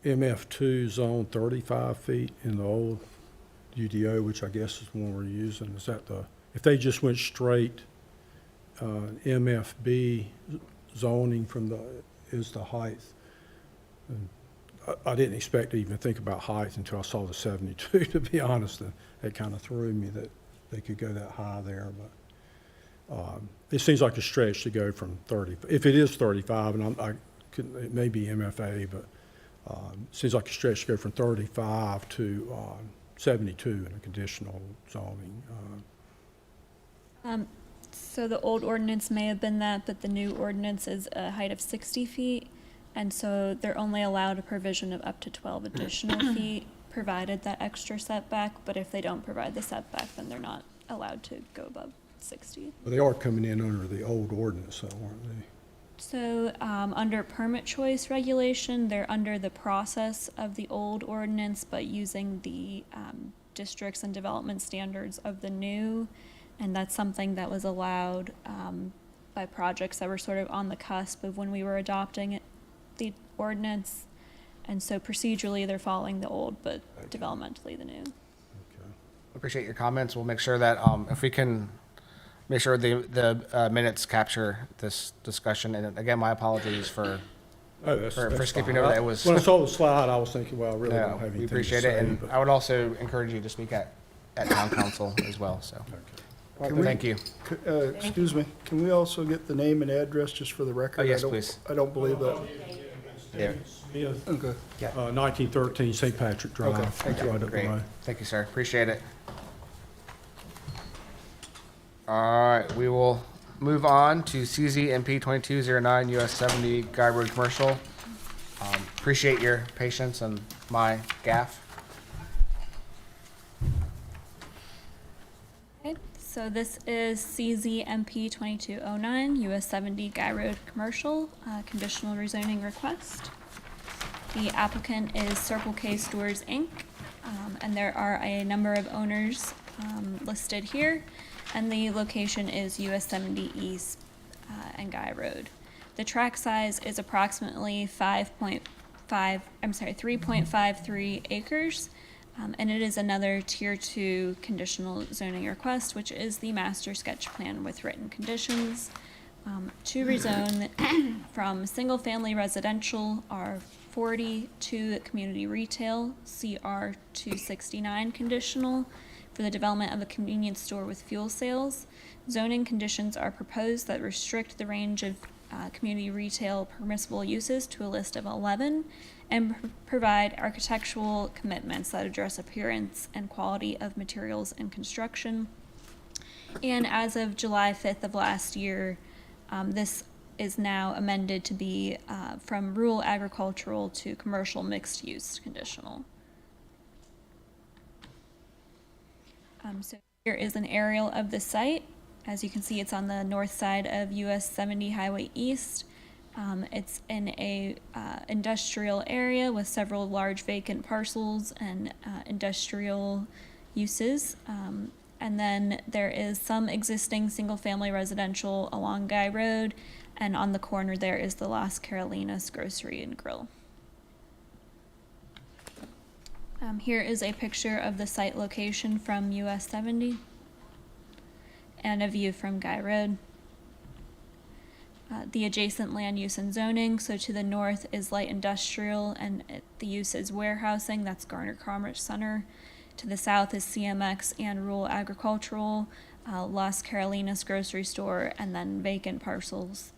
MF2 zone 35 feet in the old UDO, which I guess is the one we're using? Is that if they just went straight MFB zoning is the height? And I didn't expect to even think about height until I saw the 72, to be honest. It kind of threw me that they could go that high there, but it seems like a stretch to go from 30. If it is 35, and it may be MFA, but it seems like a stretch to go from 35 to 72 in a conditional zoning. So the old ordinance may have been that, but the new ordinance is a height of 60 feet. And so they're only allowed a provision of up to 12 additional feet, provided that extra setback. But if they don't provide the setback, then they're not allowed to go above 60. Well, they are coming in under the old ordinance, though, aren't they? So under permit choice regulation, they're under the process of the old ordinance, but using the districts and development standards of the new. And that's something that was allowed by projects that were sort of on the cusp of when we were adopting it, the ordinance. And so procedurally, they're following the old, but developmentally, the new. Okay. Appreciate your comments. We'll make sure that if we can make sure the minutes capture this discussion. And again, my apologies for skipping over that. When I saw the slide, I was thinking, well, I really don't have anything we appreciate to say, it. And but- I would also encourage you to speak at town council as well. So. Okay. Can we- Thank you. Excuse me, can we also get the name and address just for the record? Oh, yes, I don't- please. I don't believe that. Smith, Okay. 1913 St. Patrick Drive. Okay, thank you. Right up the Great. road. Thank you, sir. Appreciate it. All right, we will move on to CZMP 2209 US 70 Guy Road Commercial. Appreciate your patience and my gaffe. Okay, so this is CZMP 2209 US 70 Guy Road Commercial, conditional rezoning request. The applicant is Circle K Stores, Inc., and there are a number of owners listed here, and the location is US 70 East and Guy Road. The tract size is approximately 3.53 acres, and it is another Tier 2 conditional zoning request, which is the master sketch plan with written conditions to rezone from single-family residential R40 to community retail CR 269 conditional for the development of a convenience store with fuel sales. Zoning conditions are proposed that restrict the range of community retail permissible uses to a list of 11 and provide architectural commitments that address appearance and quality of materials and construction. And as of July 5th of last year, this is now amended to be from rural agricultural to commercial mixed use conditional. So here is an aerial of the site. As you can see, it's on the north side of US 70 Highway East. It's in a industrial area with several large vacant parcels and industrial uses. And then there is some existing single-family residential along Guy Road, and on the corner there is the Las Carolinas Grocery and Grill. Here is a picture of the site location from US 70 and a view from Guy Road. The adjacent land use and zoning, so to the north is light industrial and the use is warehousing, that's Garner Commerce Center. To the south is CMX and rural agricultural, Las Carolinas grocery store, and then vacant parcels.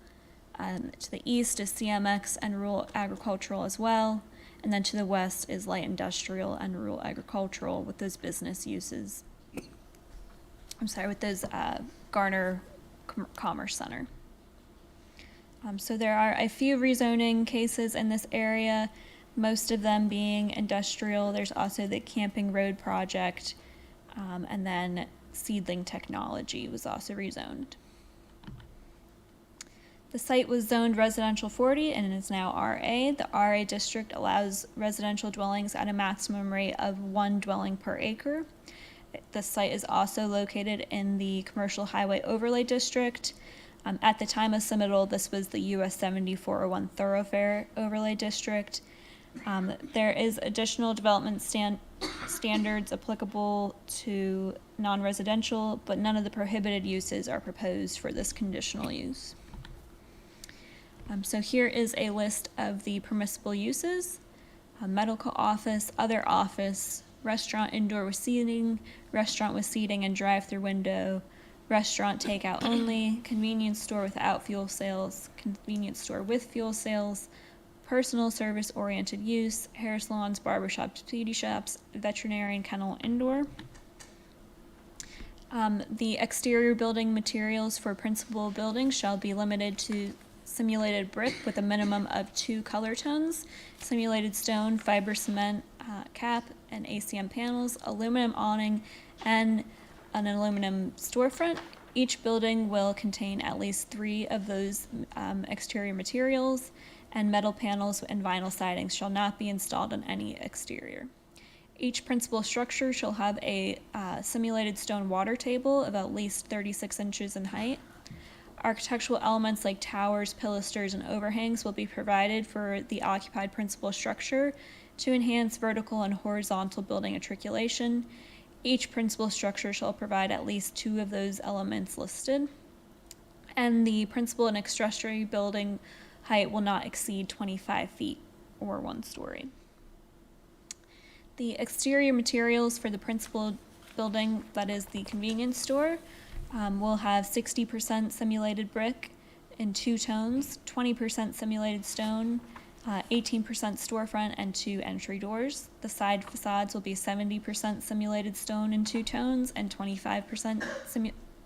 To the east is CMX and rural agricultural as well. And then to the west is light industrial and rural agricultural with those business uses. With those Garner Commerce Center. So there are a few rezoning cases in this area, most of them being industrial. There's also the Camping Road project, and then Seedling Technology was also rezoned. The site was zoned residential 40 and is now RA. The RA district allows residential dwellings at a maximum rate of 1 dwelling per acre. The site is also located in the Commercial Highway Overlay District. At the time of submittal, this was the US 70 401 Thoroughfare Overlay District. There is additional development standards applicable to non-residential, but none of the prohibited uses are proposed for this conditional use. So here is a list of the permissible uses: medical office, other office, restaurant indoor with seating, restaurant with seating and drive-through window, restaurant takeout only, convenience store without fuel sales, convenience store with fuel sales, personal service oriented use, hair salons, barbershops, beauty shops, veterinarian kennel indoor. The exterior building materials for principal buildings shall be limited to simulated brick with a minimum of 2 color tones, simulated stone, fiber cement cap and ACM panels, aluminum awning, and an aluminum storefront. Each building will contain at least 3 of those exterior materials, and metal panels and vinyl siding shall not be installed on any exterior. Each principal structure shall have a simulated stone water table of at least 36 inches in height. Architectural elements like towers, pilasters, and overhangs will be provided for the occupied principal structure to enhance vertical and horizontal building articulation. Each principal structure shall provide at least 2 of those elements listed. And the principal and accessory building height will not exceed 25 feet or 1 story. The exterior materials for the principal building, that is the convenience store, We'll have 60% simulated brick in 2 tones, 20% simulated stone, 18% storefront, and 2 entry doors. The side facades will be 70% simulated stone in 2 tones and 25%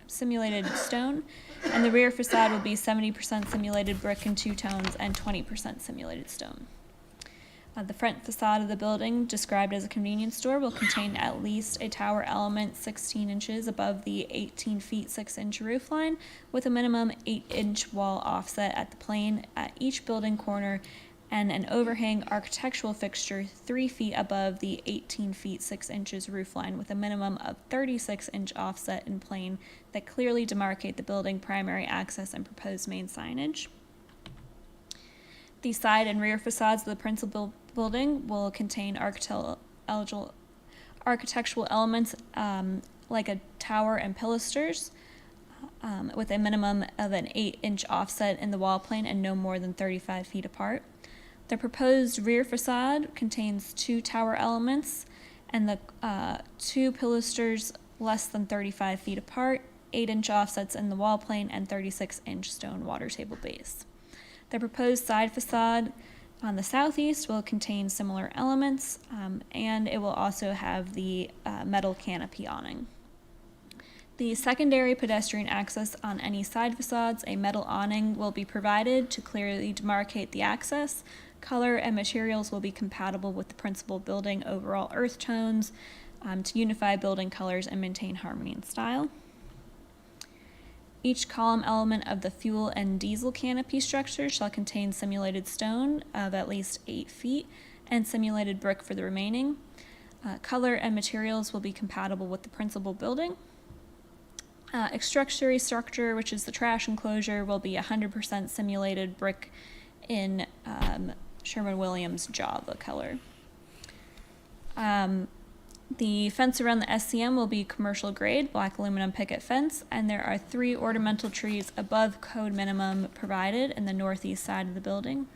simulated stone. And the rear facade will be 70% simulated brick in 2 tones and 20% simulated stone. The front facade of the building, described as a convenience store, will contain at least a tower element 16 inches above the 18 feet 6 inch roof line, with a minimum 8-inch wall offset at the plane at each building corner, and an overhang architectural fixture 3 feet above the 18 feet 6 inches roof line, with a minimum of 36-inch offset in plane that clearly demarcate the building primary access and proposed main signage. The side and rear facades of the principal building will contain architectural elements like a tower and pilasters, with a minimum of an 8-inch offset in the wall plane and no more than 35 feet apart. The proposed rear facade contains 2 tower elements and the 2 pilasters less than 35 feet apart, 8-inch offsets in the wall plane, and 36-inch stone water table base. The proposed side facade on the southeast will contain similar elements, and it will also have the metal canopy awning. The secondary pedestrian access on any side facades, a metal awning will be provided to clearly demarcate the access. Color and materials will be compatible with the principal building overall earth tones to unify building colors and maintain harmony and style. Each column element of the fuel and diesel canopy structure shall contain simulated stone of at least 8 feet and simulated brick for the remaining. Color and materials will be compatible with the principal building. Extractory structure, which is the trash enclosure, will be 100% simulated brick in Sherwin-Williams Java color. The fence around the SCM will be commercial grade, black aluminum picket fence, and there are 3 ornamental trees above code minimum provided in the northeast side of the building.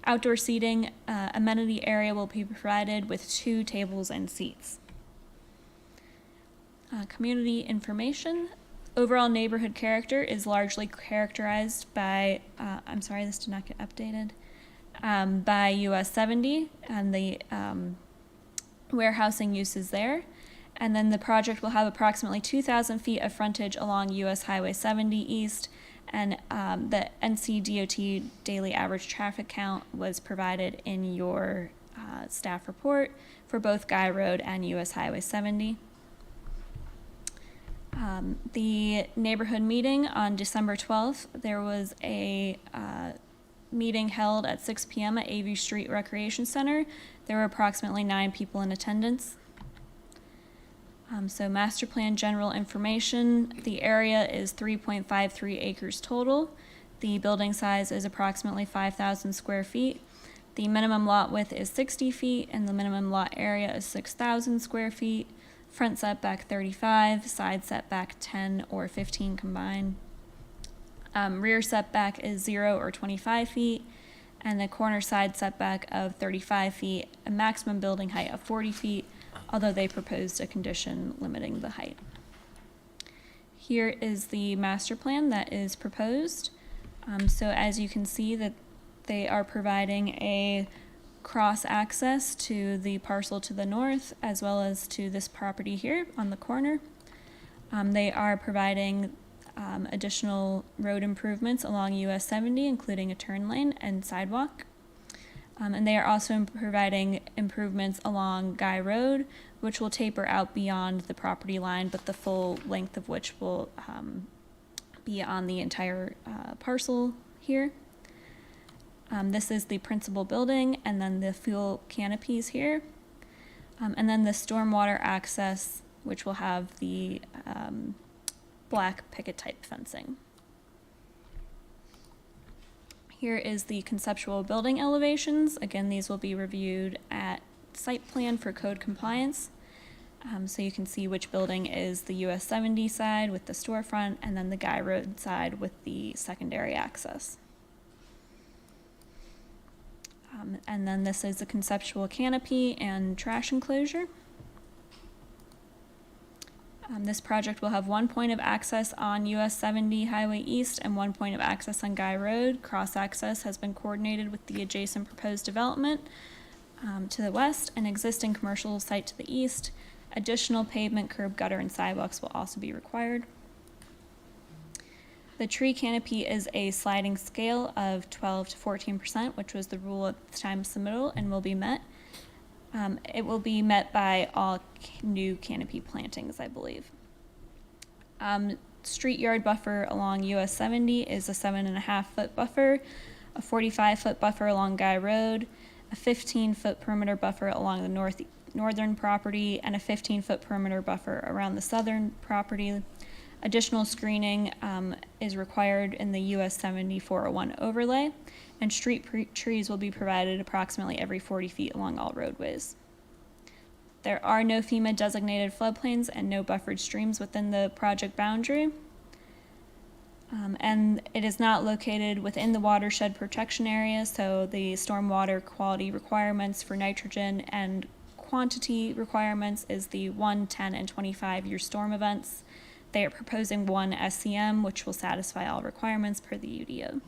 Outdoor seating amenity area will be provided with 2 tables and seats. Community information. Overall neighborhood character is largely characterized by, I'm sorry, this did not get updated, by US 70 and the warehousing uses there. And then the project will have approximately 2,000 feet of frontage along US Highway 70 East, and the NC.DOT daily average traffic count was provided in your staff report for both Guy Road and US Highway 70. The neighborhood meeting on December 12th, there was a meeting held at 6 p.m. at AV Street Recreation Center. There were approximately 9 people in attendance. So master plan general information, the area is 3.53 acres total. The building size is approximately 5,000 square feet. The minimum lot width is 60 feet and the minimum lot area is 6,000 square feet. Front setback 35, side setback 10 or 15 combined. Rear setback is 0 or 25 feet, and the corner side setback of 35 feet, a maximum building height of 40 feet, although they proposed a condition limiting the height. Here is the master plan that is proposed. So as you can see that they are providing a cross access to the parcel to the north as well as to this property here on the corner. They are providing additional road improvements along US 70, including a turn lane and sidewalk. And they are also providing improvements along Guy Road, which will taper out beyond the property line, but the full length of which will be on the entire parcel here. This is the principal building, and then the fuel canopies here. And then the stormwater access, which will have the black picket type fencing. Here is the conceptual building elevations. Again, these will be reviewed at site plan for code compliance. So you can see which building is the US 70 side with the storefront, and then the Guy Road side with the secondary access. And then this is the conceptual canopy and trash enclosure. This project will have one point of access on US 70 Highway East and one point of access on Guy Road. Cross-access has been coordinated with the adjacent proposed development to the west, an existing commercial site to the east. Additional pavement, curb, gutter, and sidewalks will also be required. The tree canopy is a sliding scale of 12 to 14%, which was the rule at the time of submittal, and will be met. It will be met by all new canopy plantings, I believe. Street yard buffer along US 70 is a 7.5-foot buffer, a 45-foot buffer along Guy Road, a 15-foot perimeter buffer along the northern property, and a 15-foot perimeter buffer around the southern property. Additional screening is required in the US 70 401 overlay, and street trees will be provided approximately every 40 feet along all roadways. There are no FEMA designated floodplains and no buffered streams within the project boundary. And it is not located within the watershed protection area, so the stormwater quality requirements for nitrogen and quantity requirements is the 1, 10, and 25-year storm events. They are proposing 1 SCM, which will satisfy all requirements per the UDO.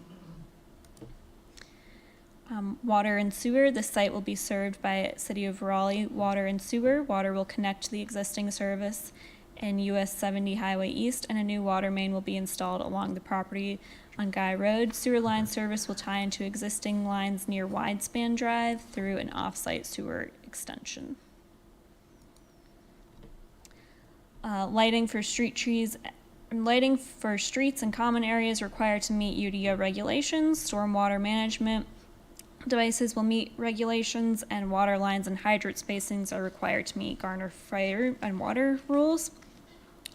Water and sewer. The site will be served by City of Raleigh Water and Sewer. Water will connect to the existing service in US 70 Highway East, and a new water main will be installed along the property on Guy Road. Sewer line service will tie into existing lines near Widespan Drive through an off-site sewer extension. Lighting for streets and common areas required to meet UDO regulations. Stormwater management devices will meet regulations, and water lines and hydrant spacings are required to meet Garner fire and water rules.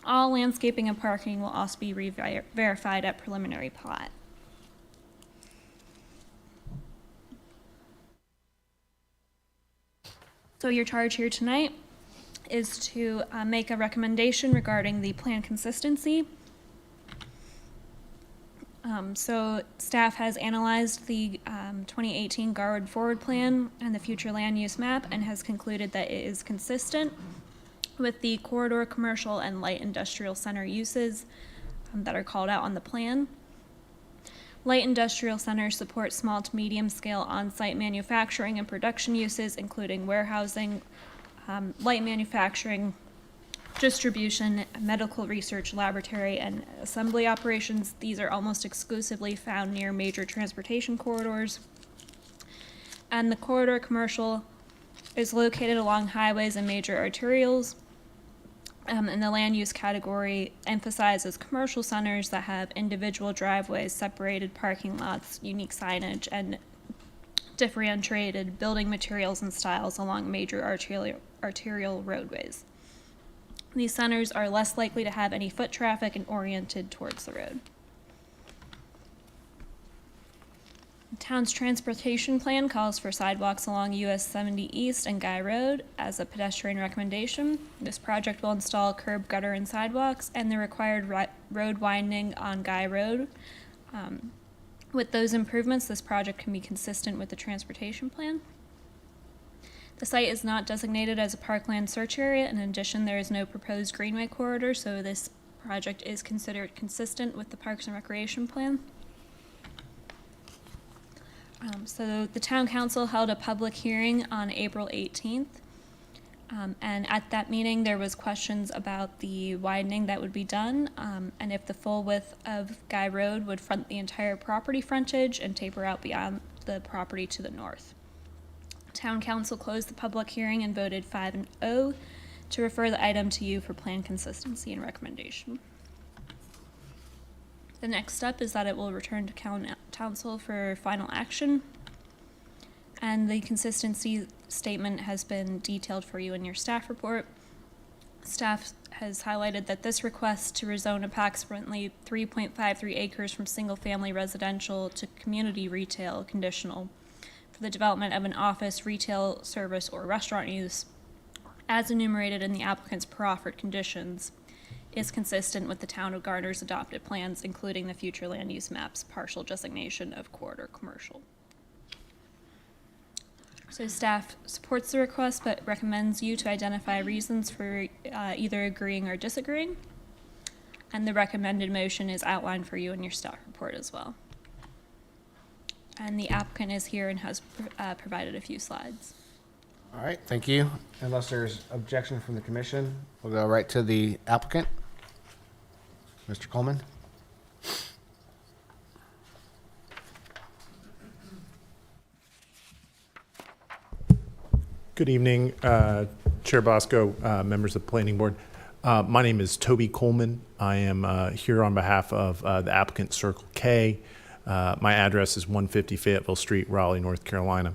All landscaping and parking will also be verified at preliminary plat. So your charge here tonight is to make a recommendation regarding the plan consistency. So staff has analyzed the 2018 Garwood Forward Plan and the future land use map and has concluded that it is consistent with the corridor commercial and light industrial center uses that are called out on the plan. Light industrial centers support small to medium scale on-site manufacturing and production uses, including warehousing, light manufacturing, distribution, medical research, laboratory, and assembly operations. These are almost exclusively found near major transportation corridors. And the corridor commercial is located along highways and major arterials. And the land use category emphasizes commercial centers that have individual driveways, separated parking lots, unique signage, and differentiated building materials and styles along major arterial roadways. These centers are less likely to have any foot traffic and oriented towards the road. The town's transportation plan calls for sidewalks along US 70 East and Guy Road as a pedestrian recommendation. This project will install curb, gutter, and sidewalks and the required road widening on Guy Road. With those improvements, this project can be consistent with the transportation plan. The site is not designated as a parkland search area. In addition, there is no proposed greenway corridor, so this project is considered consistent with the Parks and Recreation Plan. So the Town Council held a public hearing on April 18th. And at that meeting, there was questions about the widening that would be done, and if the full width of Guy Road would front the entire property frontage and taper out beyond the property to the north. Town Council closed the public hearing and voted 5-0 to refer the item to you for plan consistency and recommendation. The next step is that it will return to Council for final action, and the consistency statement has been detailed for you in your staff report. Staff has highlighted that this request to rezone approximately 3.53 acres from single-family residential to community retail conditional for the development of an office, retail, service, or restaurant use, as enumerated in the applicant's proffered conditions, is consistent with the Town of Garner's adopted plans, including the future land use map's partial designation of corridor commercial. So staff supports the request but recommends you to identify reasons for either agreeing or disagreeing. And the recommended motion is outlined for you in your staff report as well. And the applicant is here and has provided a few slides. All right, thank you. Unless there's objection from the commission, we'll go right to the applicant. Mr. Coleman. Good evening, Chair Bosco, members of the Planning Board. My name is Toby Coleman. I am here on behalf of the applicant Circle K. My address is 150 Fayetteville Street, Raleigh, North Carolina.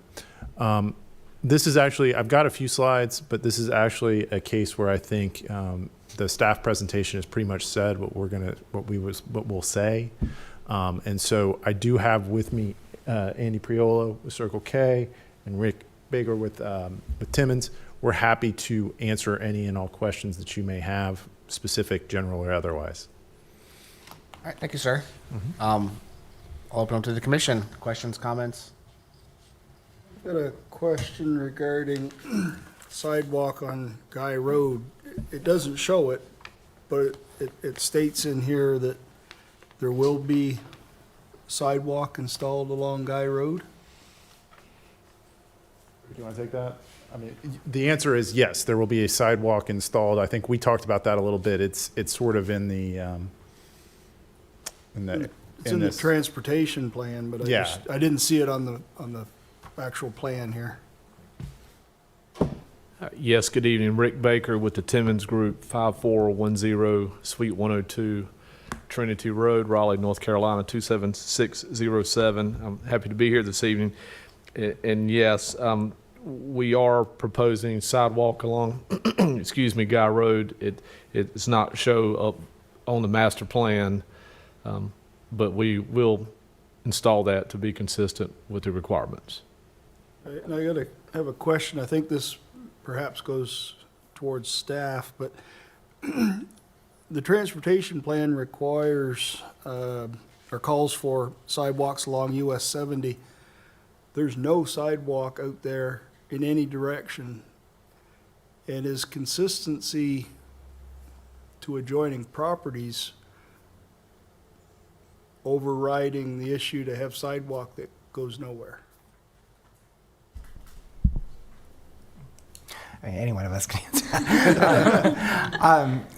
This is actually, I've got a few slides, but this is actually a case where I think the staff presentation has pretty much said what we'll say. And so I do have with me Andy Priolo with Circle K and Rick Baker with Timmons. We're happy to answer any and all questions that you may have, specific, general, or otherwise. All right, thank you, sir. I'll open up to the commission. Questions, comments? Got a question regarding sidewalk on Guy Road. It doesn't show it, but it states in here that there will be sidewalk installed along Guy Road. Do you want to take that? I mean, the answer is yes, there will be a sidewalk installed. I think we talked about that a little bit. It's sort of in the, It's in the transportation plan, but I didn't see it on the actual plan here. Yes, good evening. Rick Baker with the Timmons Group, 5410 Suite 102 Trinity Road, Raleigh, North Carolina, 27607. I'm happy to be here this evening. And yes, we are proposing sidewalk along, Guy Road. It's not show up on the master plan, but we will install that to be consistent with the requirements. And I have a question. I think this perhaps goes towards staff, but the transportation plan requires or calls for sidewalks along US 70. There's no sidewalk out there in any direction. And is consistency to adjoining properties overriding the issue to have sidewalk that goes nowhere? Any one of us can answer.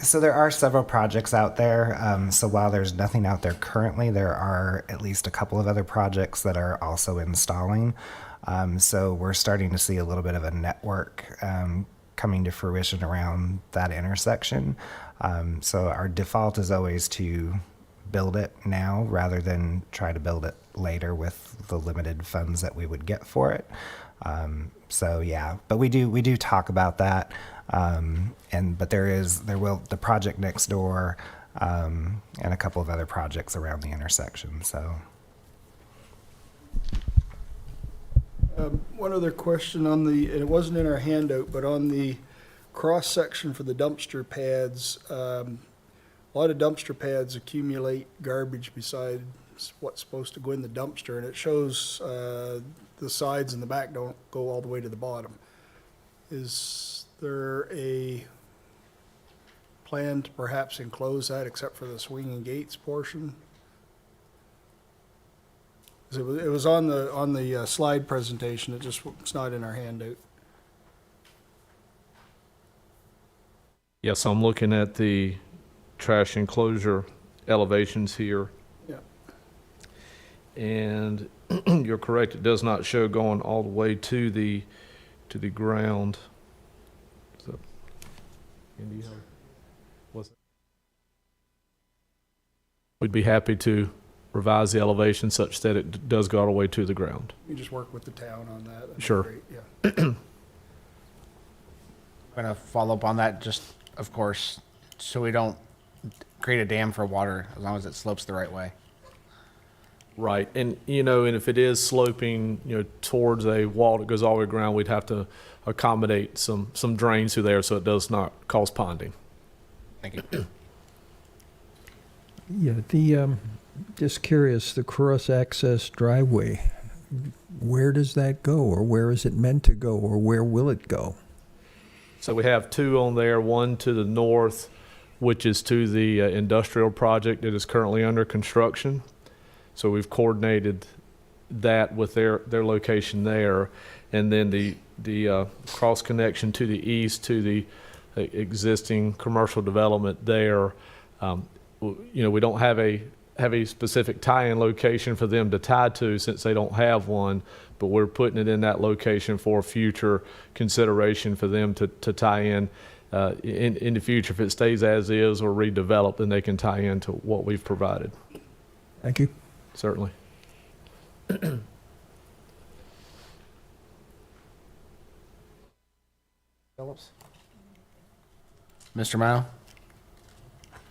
So there are several projects out there. So while there's nothing out there currently, there are at least a couple of other projects that are also installing. So we're starting to see a little bit of a network coming to fruition around that intersection. So our default is always to build it now rather than try to build it later with the limited funds that we would get for it. So yeah, but we do talk about that. But the project next door, and a couple of other projects around the intersection. So. One other question on and it wasn't in our handout, but on the cross section for the dumpster pads, a lot of dumpster pads accumulate garbage besides what's supposed to go in the dumpster, and it shows the sides and the back don't go all the way to the bottom. Is there a plan to perhaps enclose that except for the swinging gates portion? It was on the slide presentation. It's not in our handout. Yes, I'm looking at the trash enclosure elevations here. Yeah. And you're correct, it does not show going all the way to the ground. So, Andy, we'd be happy to revise the elevation such that it does go all the way to the ground. You just work with the town on that. That'd be Sure. great, yeah. I'm going to follow up on that, just, of course, so we don't create a dam for water as long as it slopes the right way. Right, and and if it is sloping, towards a wall that goes all the way around, we'd have to accommodate some drains through there so it does not cause ponding. Thank you. Yeah, just curious, the cross-access driveway, where does that go, or where is it meant to go, or where will it go? So we have two on there, one to the north, which is to the industrial project that is currently under construction. So we've coordinated that with their location there. And then the cross connection to the east to the existing commercial development there. We don't have a specific tie-in location for them to tie to since they don't have one, but we're putting it in that location for future consideration for them to tie in the future. If it stays as is or redeveloped, then they can tie into what we've provided. Thank you. Certainly. Phillips? Mr. Mao?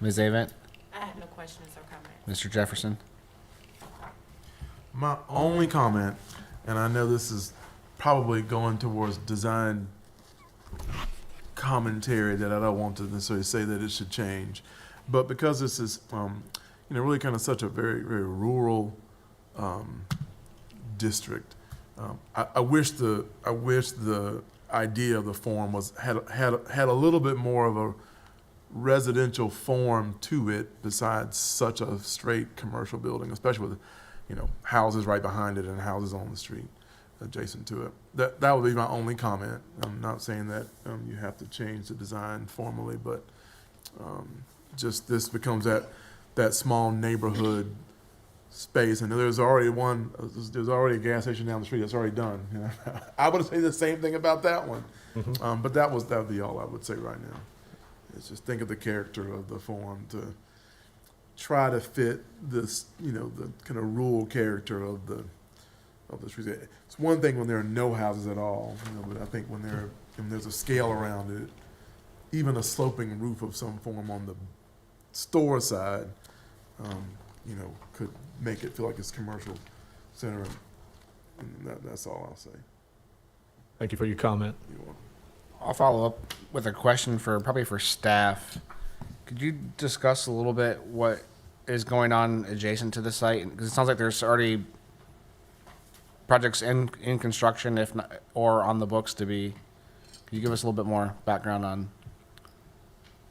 Ms. Avent? I have no questions or comments. Mr. Jefferson? My only comment, and I know this is probably going towards design commentary that I don't want to necessarily say that it should change, but because this is, really kind of such a very, very rural district, I wish the idea of the form had a little bit more of a residential form to it besides such a straight commercial building, especially with houses right behind it and houses on the street adjacent to it. That would be my only comment. I'm not saying that you have to change the design formally, but just this becomes that small neighborhood space, and there's already a gas station down the street that's already done. I would say the same thing about that one. Mm-hmm. But that would be all I would say right now. Is just think of the character of the form to try to fit this, the kind of rural character of the streets. It's one thing when there are no houses at all, but I think when there's a scale around it, even a sloping roof of some form on the store side, could make it feel like it's commercial center. And that's all I'll say. Thank you for your comment. You're welcome. I'll follow up with a question probably for staff. Could you discuss a little bit what is going on adjacent to the site? Because it sounds like there's already projects in construction, if not, or on the books to be. Can you give us a little bit more background on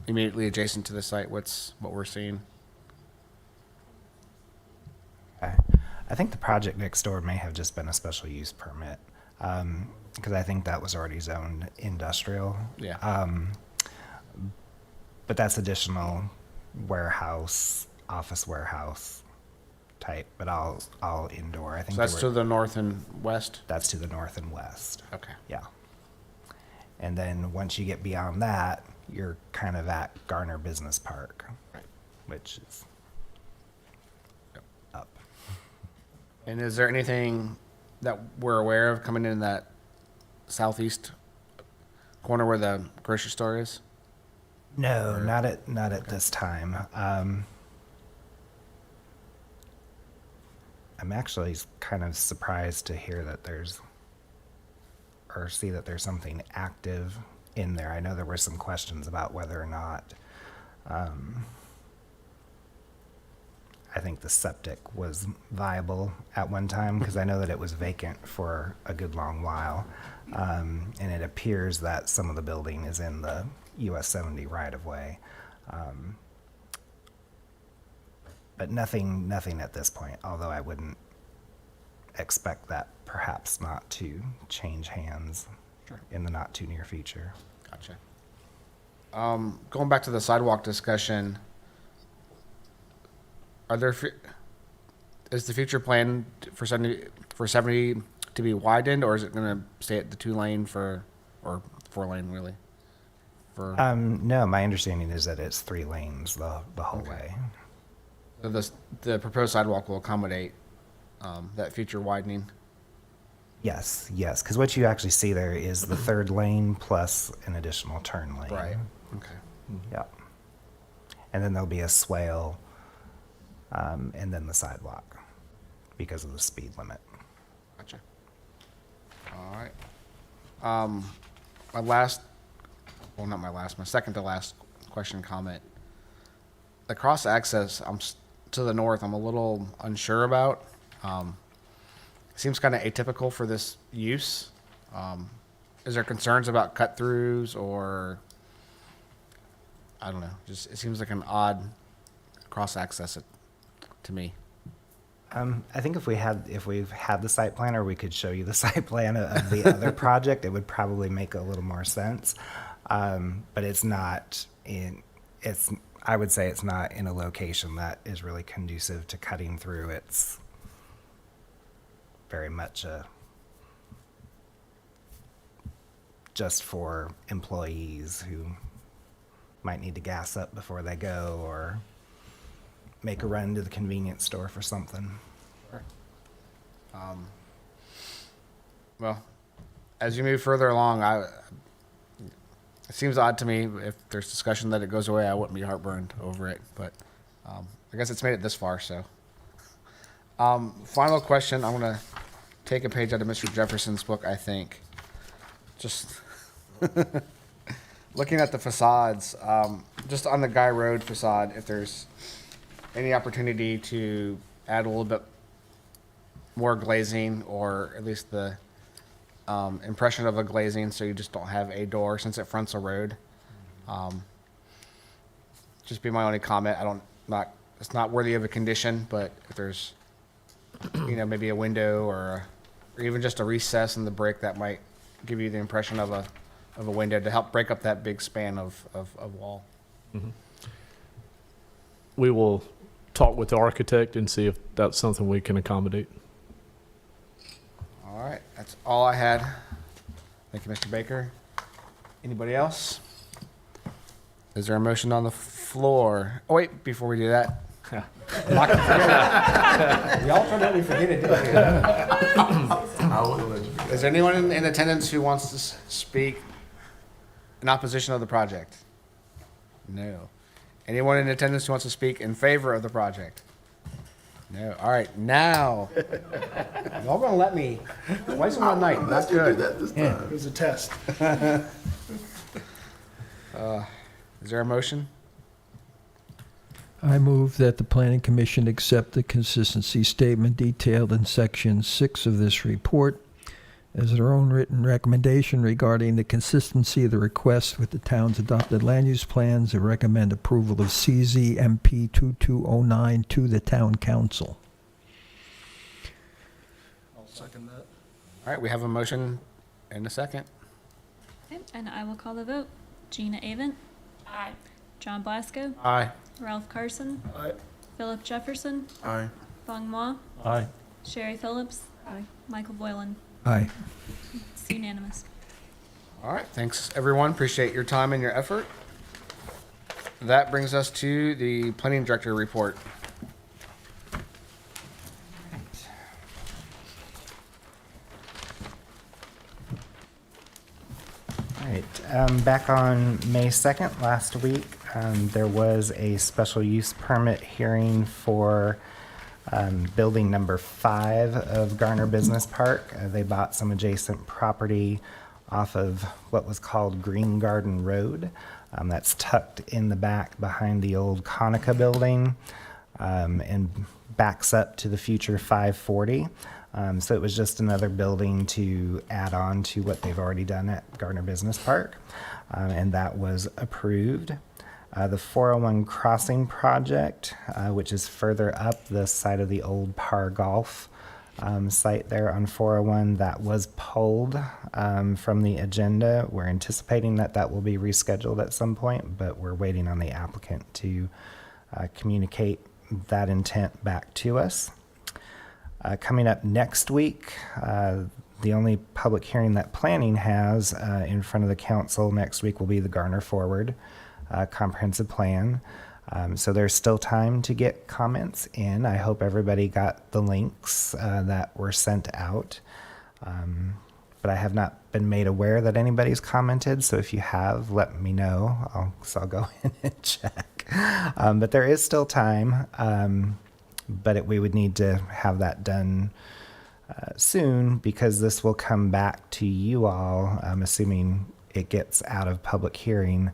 immediately adjacent to the site, what we're seeing? I think the project next door may have just been a special use permit, because I think that was already zoned industrial. Yeah. But that's additional office warehouse type, but all indoor. I think So that's to the north and west? that's to the north and west. Okay. Yeah. And then once you get beyond that, you're kind of at Garner Business Park, Right. which is up. And is there anything that we're aware of coming in that southeast corner where the grocery store is? No, not at this time. I'm actually kind of surprised to hear that see that there's something active in there. I know there were some questions about whether or not, I think the septic was viable at one time, because I know that it was vacant for a good long while. And it appears that some of the building is in the US 70 right of way. But nothing at this point, although I wouldn't expect that perhaps not to change hands in the not too near future. Gotcha. Going back to the sidewalk discussion, is the future plan for 70 to be widened, or is it going to stay at the 2-lane or 4-lane really? No, my understanding is that it's 3 lanes the whole way. So the proposed sidewalk will accommodate that future widening? Yes, because what you actually see there is the 3rd lane plus an additional turn lane. Right. Okay. Yep. And then there'll be a swale, and then the sidewalk because of the speed limit. Gotcha. All right. My second to last question, comment. The cross access to the north, I'm a little unsure about. seems kind of atypical for this use. Is there concerns about cut-throughs or, I don't know, just, it seems like an odd cross-access to me. I think if we've had the site plan, or we could show you the site plan of the other project, it would probably make a little more sense. But it's not I would say it's not in a location that is really conducive to cutting through. It's very much just for employees who might need to gas up before they go or make a run to the convenience store for something. Well, as you move further along, it seems odd to me if there's discussion that it goes away. I wouldn't be heartburned over it, but I guess it's made it this far. So, final question. I'm gonna take a page out of Mr. Jefferson's book. I think, just looking at the facades, just on the Guy Road facade, if there's any opportunity to add a little bit more glazing, or at least the impression of a glazing, so you just don't have a door since it fronts a road. Just be my only comment. It's not worthy of a condition, but if there's, maybe a window or even just a recess in the brick, that might give you the impression of a window to help break up that big span of wall. Mm-hmm. We will talk with the architect and see if that's something we can accommodate. All right, that's all I had. Thank you, Mr. Baker. Anybody else? Is there a motion on the floor? Oh, wait, before we do that. Not to forget it. Y'all trying to let me forget it, didn't you? Is there anyone in attendance who wants to speak in opposition of the project? No. Anyone in attendance who wants to speak in favor of the project? No. All right, now. Y'all gonna let me twice in one night. That's good. It was a test. Is there a motion? I move that the Planning Commission accept the consistency statement detailed in Section 6 of this report as their own written recommendation regarding the consistency of the request with the town's adopted land use plans, and recommend approval of CZMP 2209 to the town council. I'll second that. All right, we have a motion and a second. Okay, and I will call the vote. Gina Avent. Aye. John Blasco. Aye. Ralph Carson. Aye. Philip Jefferson. Aye. Fong Hua. Aye. Sherry Phillips. Aye. Michael Boylan. Aye. It's unanimous. All right, thanks, everyone. Appreciate your time and your effort. That brings us to the planning director report. All right, back on May 2nd, last week, there was a special use permit hearing for building number 5 of Garner Business Park. They bought some adjacent property off of what was called Green Garden Road. That's tucked in the back behind the old Conica building, and backs up to the future 540. So it was just another building to add on to what they've already done at Garner Business Park, and that was approved. The 401 Crossing project, which is further up the side of the old Par Golf site there on 401, that was pulled from the agenda. We're anticipating that will be rescheduled at some point, but we're waiting on the applicant to communicate that intent back to us. Coming up next week, the only public hearing that planning has in front of the council next week will be the Garner Forward comprehensive plan. So there's still time to get comments in. I hope everybody got the links that were sent out. But I have not been made aware that anybody's commented. So if you have, let me know. I'll go in and check. But there is still time. But we would need to have that done soon, because this will come back to you all, assuming it gets out of public hearing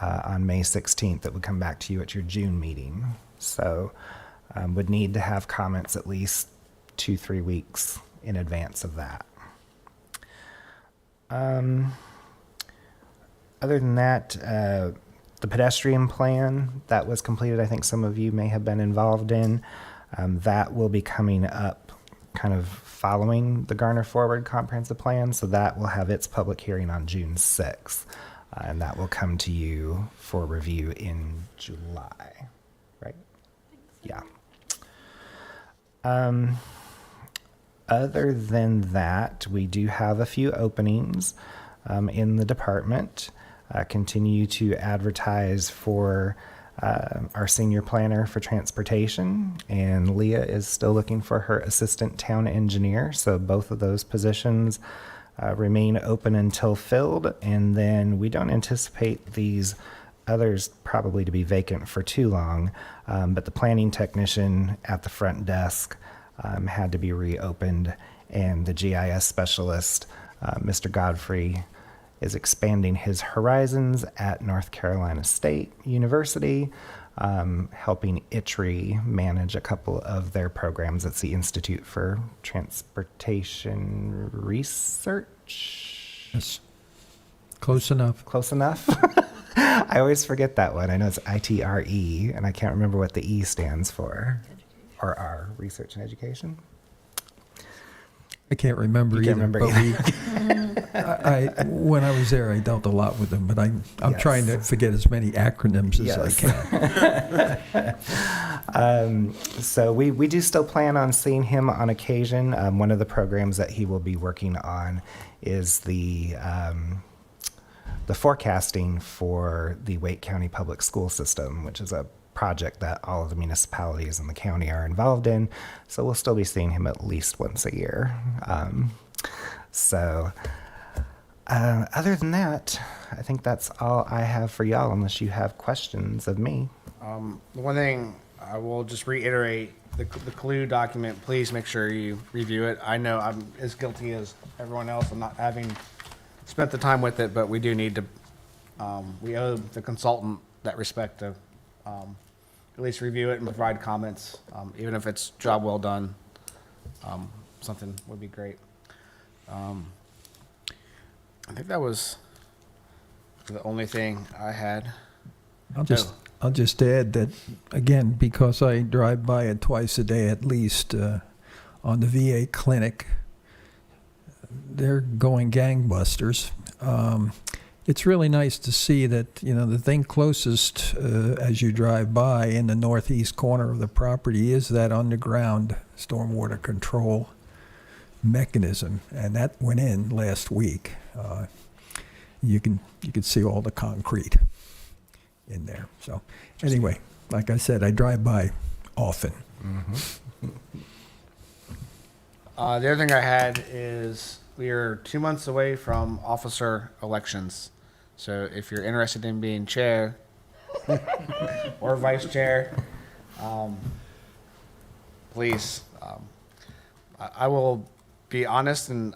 on May 16th. It would come back to you at your June meeting. So would need to have comments at least 2-3 weeks in advance of that. Other than that, the pedestrian plan that was completed, I think some of you may have been involved in, that will be coming up kind of following the Garner Forward Comprehensive Plan. So that will have its public hearing on June 6th. And that will come to you for review in July, right? Yeah. Other than that, we do have a few openings in the department. Continue to advertise for our senior planner for transportation, and Leah is still looking for her assistant town engineer. So both of those positions remain open until filled, and then we don't anticipate these others probably to be vacant for too long, but the planning technician at the front desk had to be reopened, and the GIS specialist, Mr. Godfrey, is expanding his horizons at North Carolina State University, helping ITRI manage a couple of their programs. It's the Institute for Transportation Research. Yes. Close enough. Close enough. I always forget that one. I know it's ITRE, and I can't remember what the E stands for. Or R, Research and Education. I can't remember You either. can't remember But when I was there, I dealt a lot with them, but I'm Yes. trying to forget as many acronyms as I can. So we do still plan on seeing him on occasion. One of the programs that he will be working on is the forecasting for the Wake County Public School System, which is a project that all of the municipalities in the county are involved in. So we'll still be seeing him at least once a year. Other than that, I think that's all I have for y'all, unless you have questions of me. The one thing I will just reiterate, the clue document, please make sure you review it. I know I'm as guilty as everyone else of not having spent the time with it, but we do need to, we owe the consultant that respect to at least review it and provide comments, even if it's job well done. Something would be great. I think that was the only thing I had. I'll just add that, again, because I drive by it twice a day at least, on the VA clinic, they're going gangbusters. It's really nice to see that, the thing closest as you drive by in the northeast corner of the property is that underground stormwater control mechanism, and that went in last week. You can see all the concrete in there. So anyway, like I said, I drive by often. The other thing I had is we are 2 months away from officer elections. So if you're interested in being chair or vice chair, please, I will be honest, and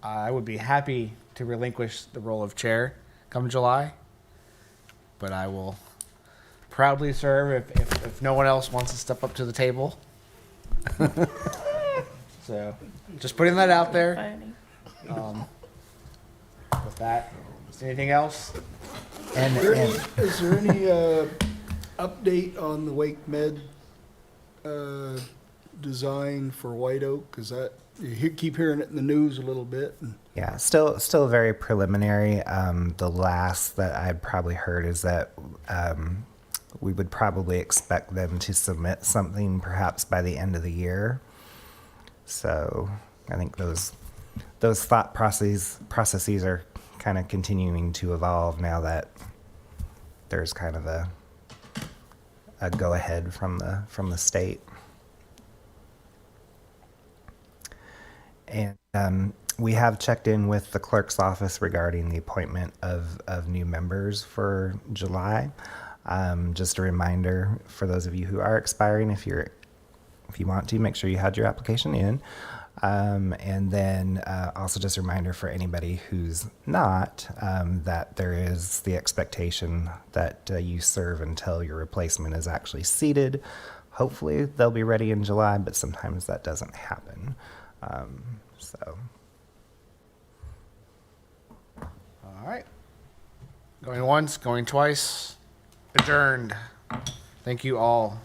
I would be happy to relinquish the role of chair come July, but I will proudly serve if no one else wants to step up to the table. So just putting that out there. With that, is there anything else? Is there any update on the Wake Med design for White Oak? Because you keep hearing it in the news a little bit. Yeah, still very preliminary. The last that I'd probably heard is that we would probably expect them to submit something perhaps by the end of the year. So I think those thought processes are kind of continuing to evolve now that there's kind of a go ahead from the state. And we have checked in with the clerk's office regarding the appointment of new members for July. Just a reminder for those of you who are expiring, if you want to, make sure you had your application in. And then also just a reminder for anybody who's not, that there is the expectation that you serve until your replacement is actually seated. Hopefully they'll be ready in July, but sometimes that doesn't happen. So. All right. Going once, going twice. Adjourned. Thank you all.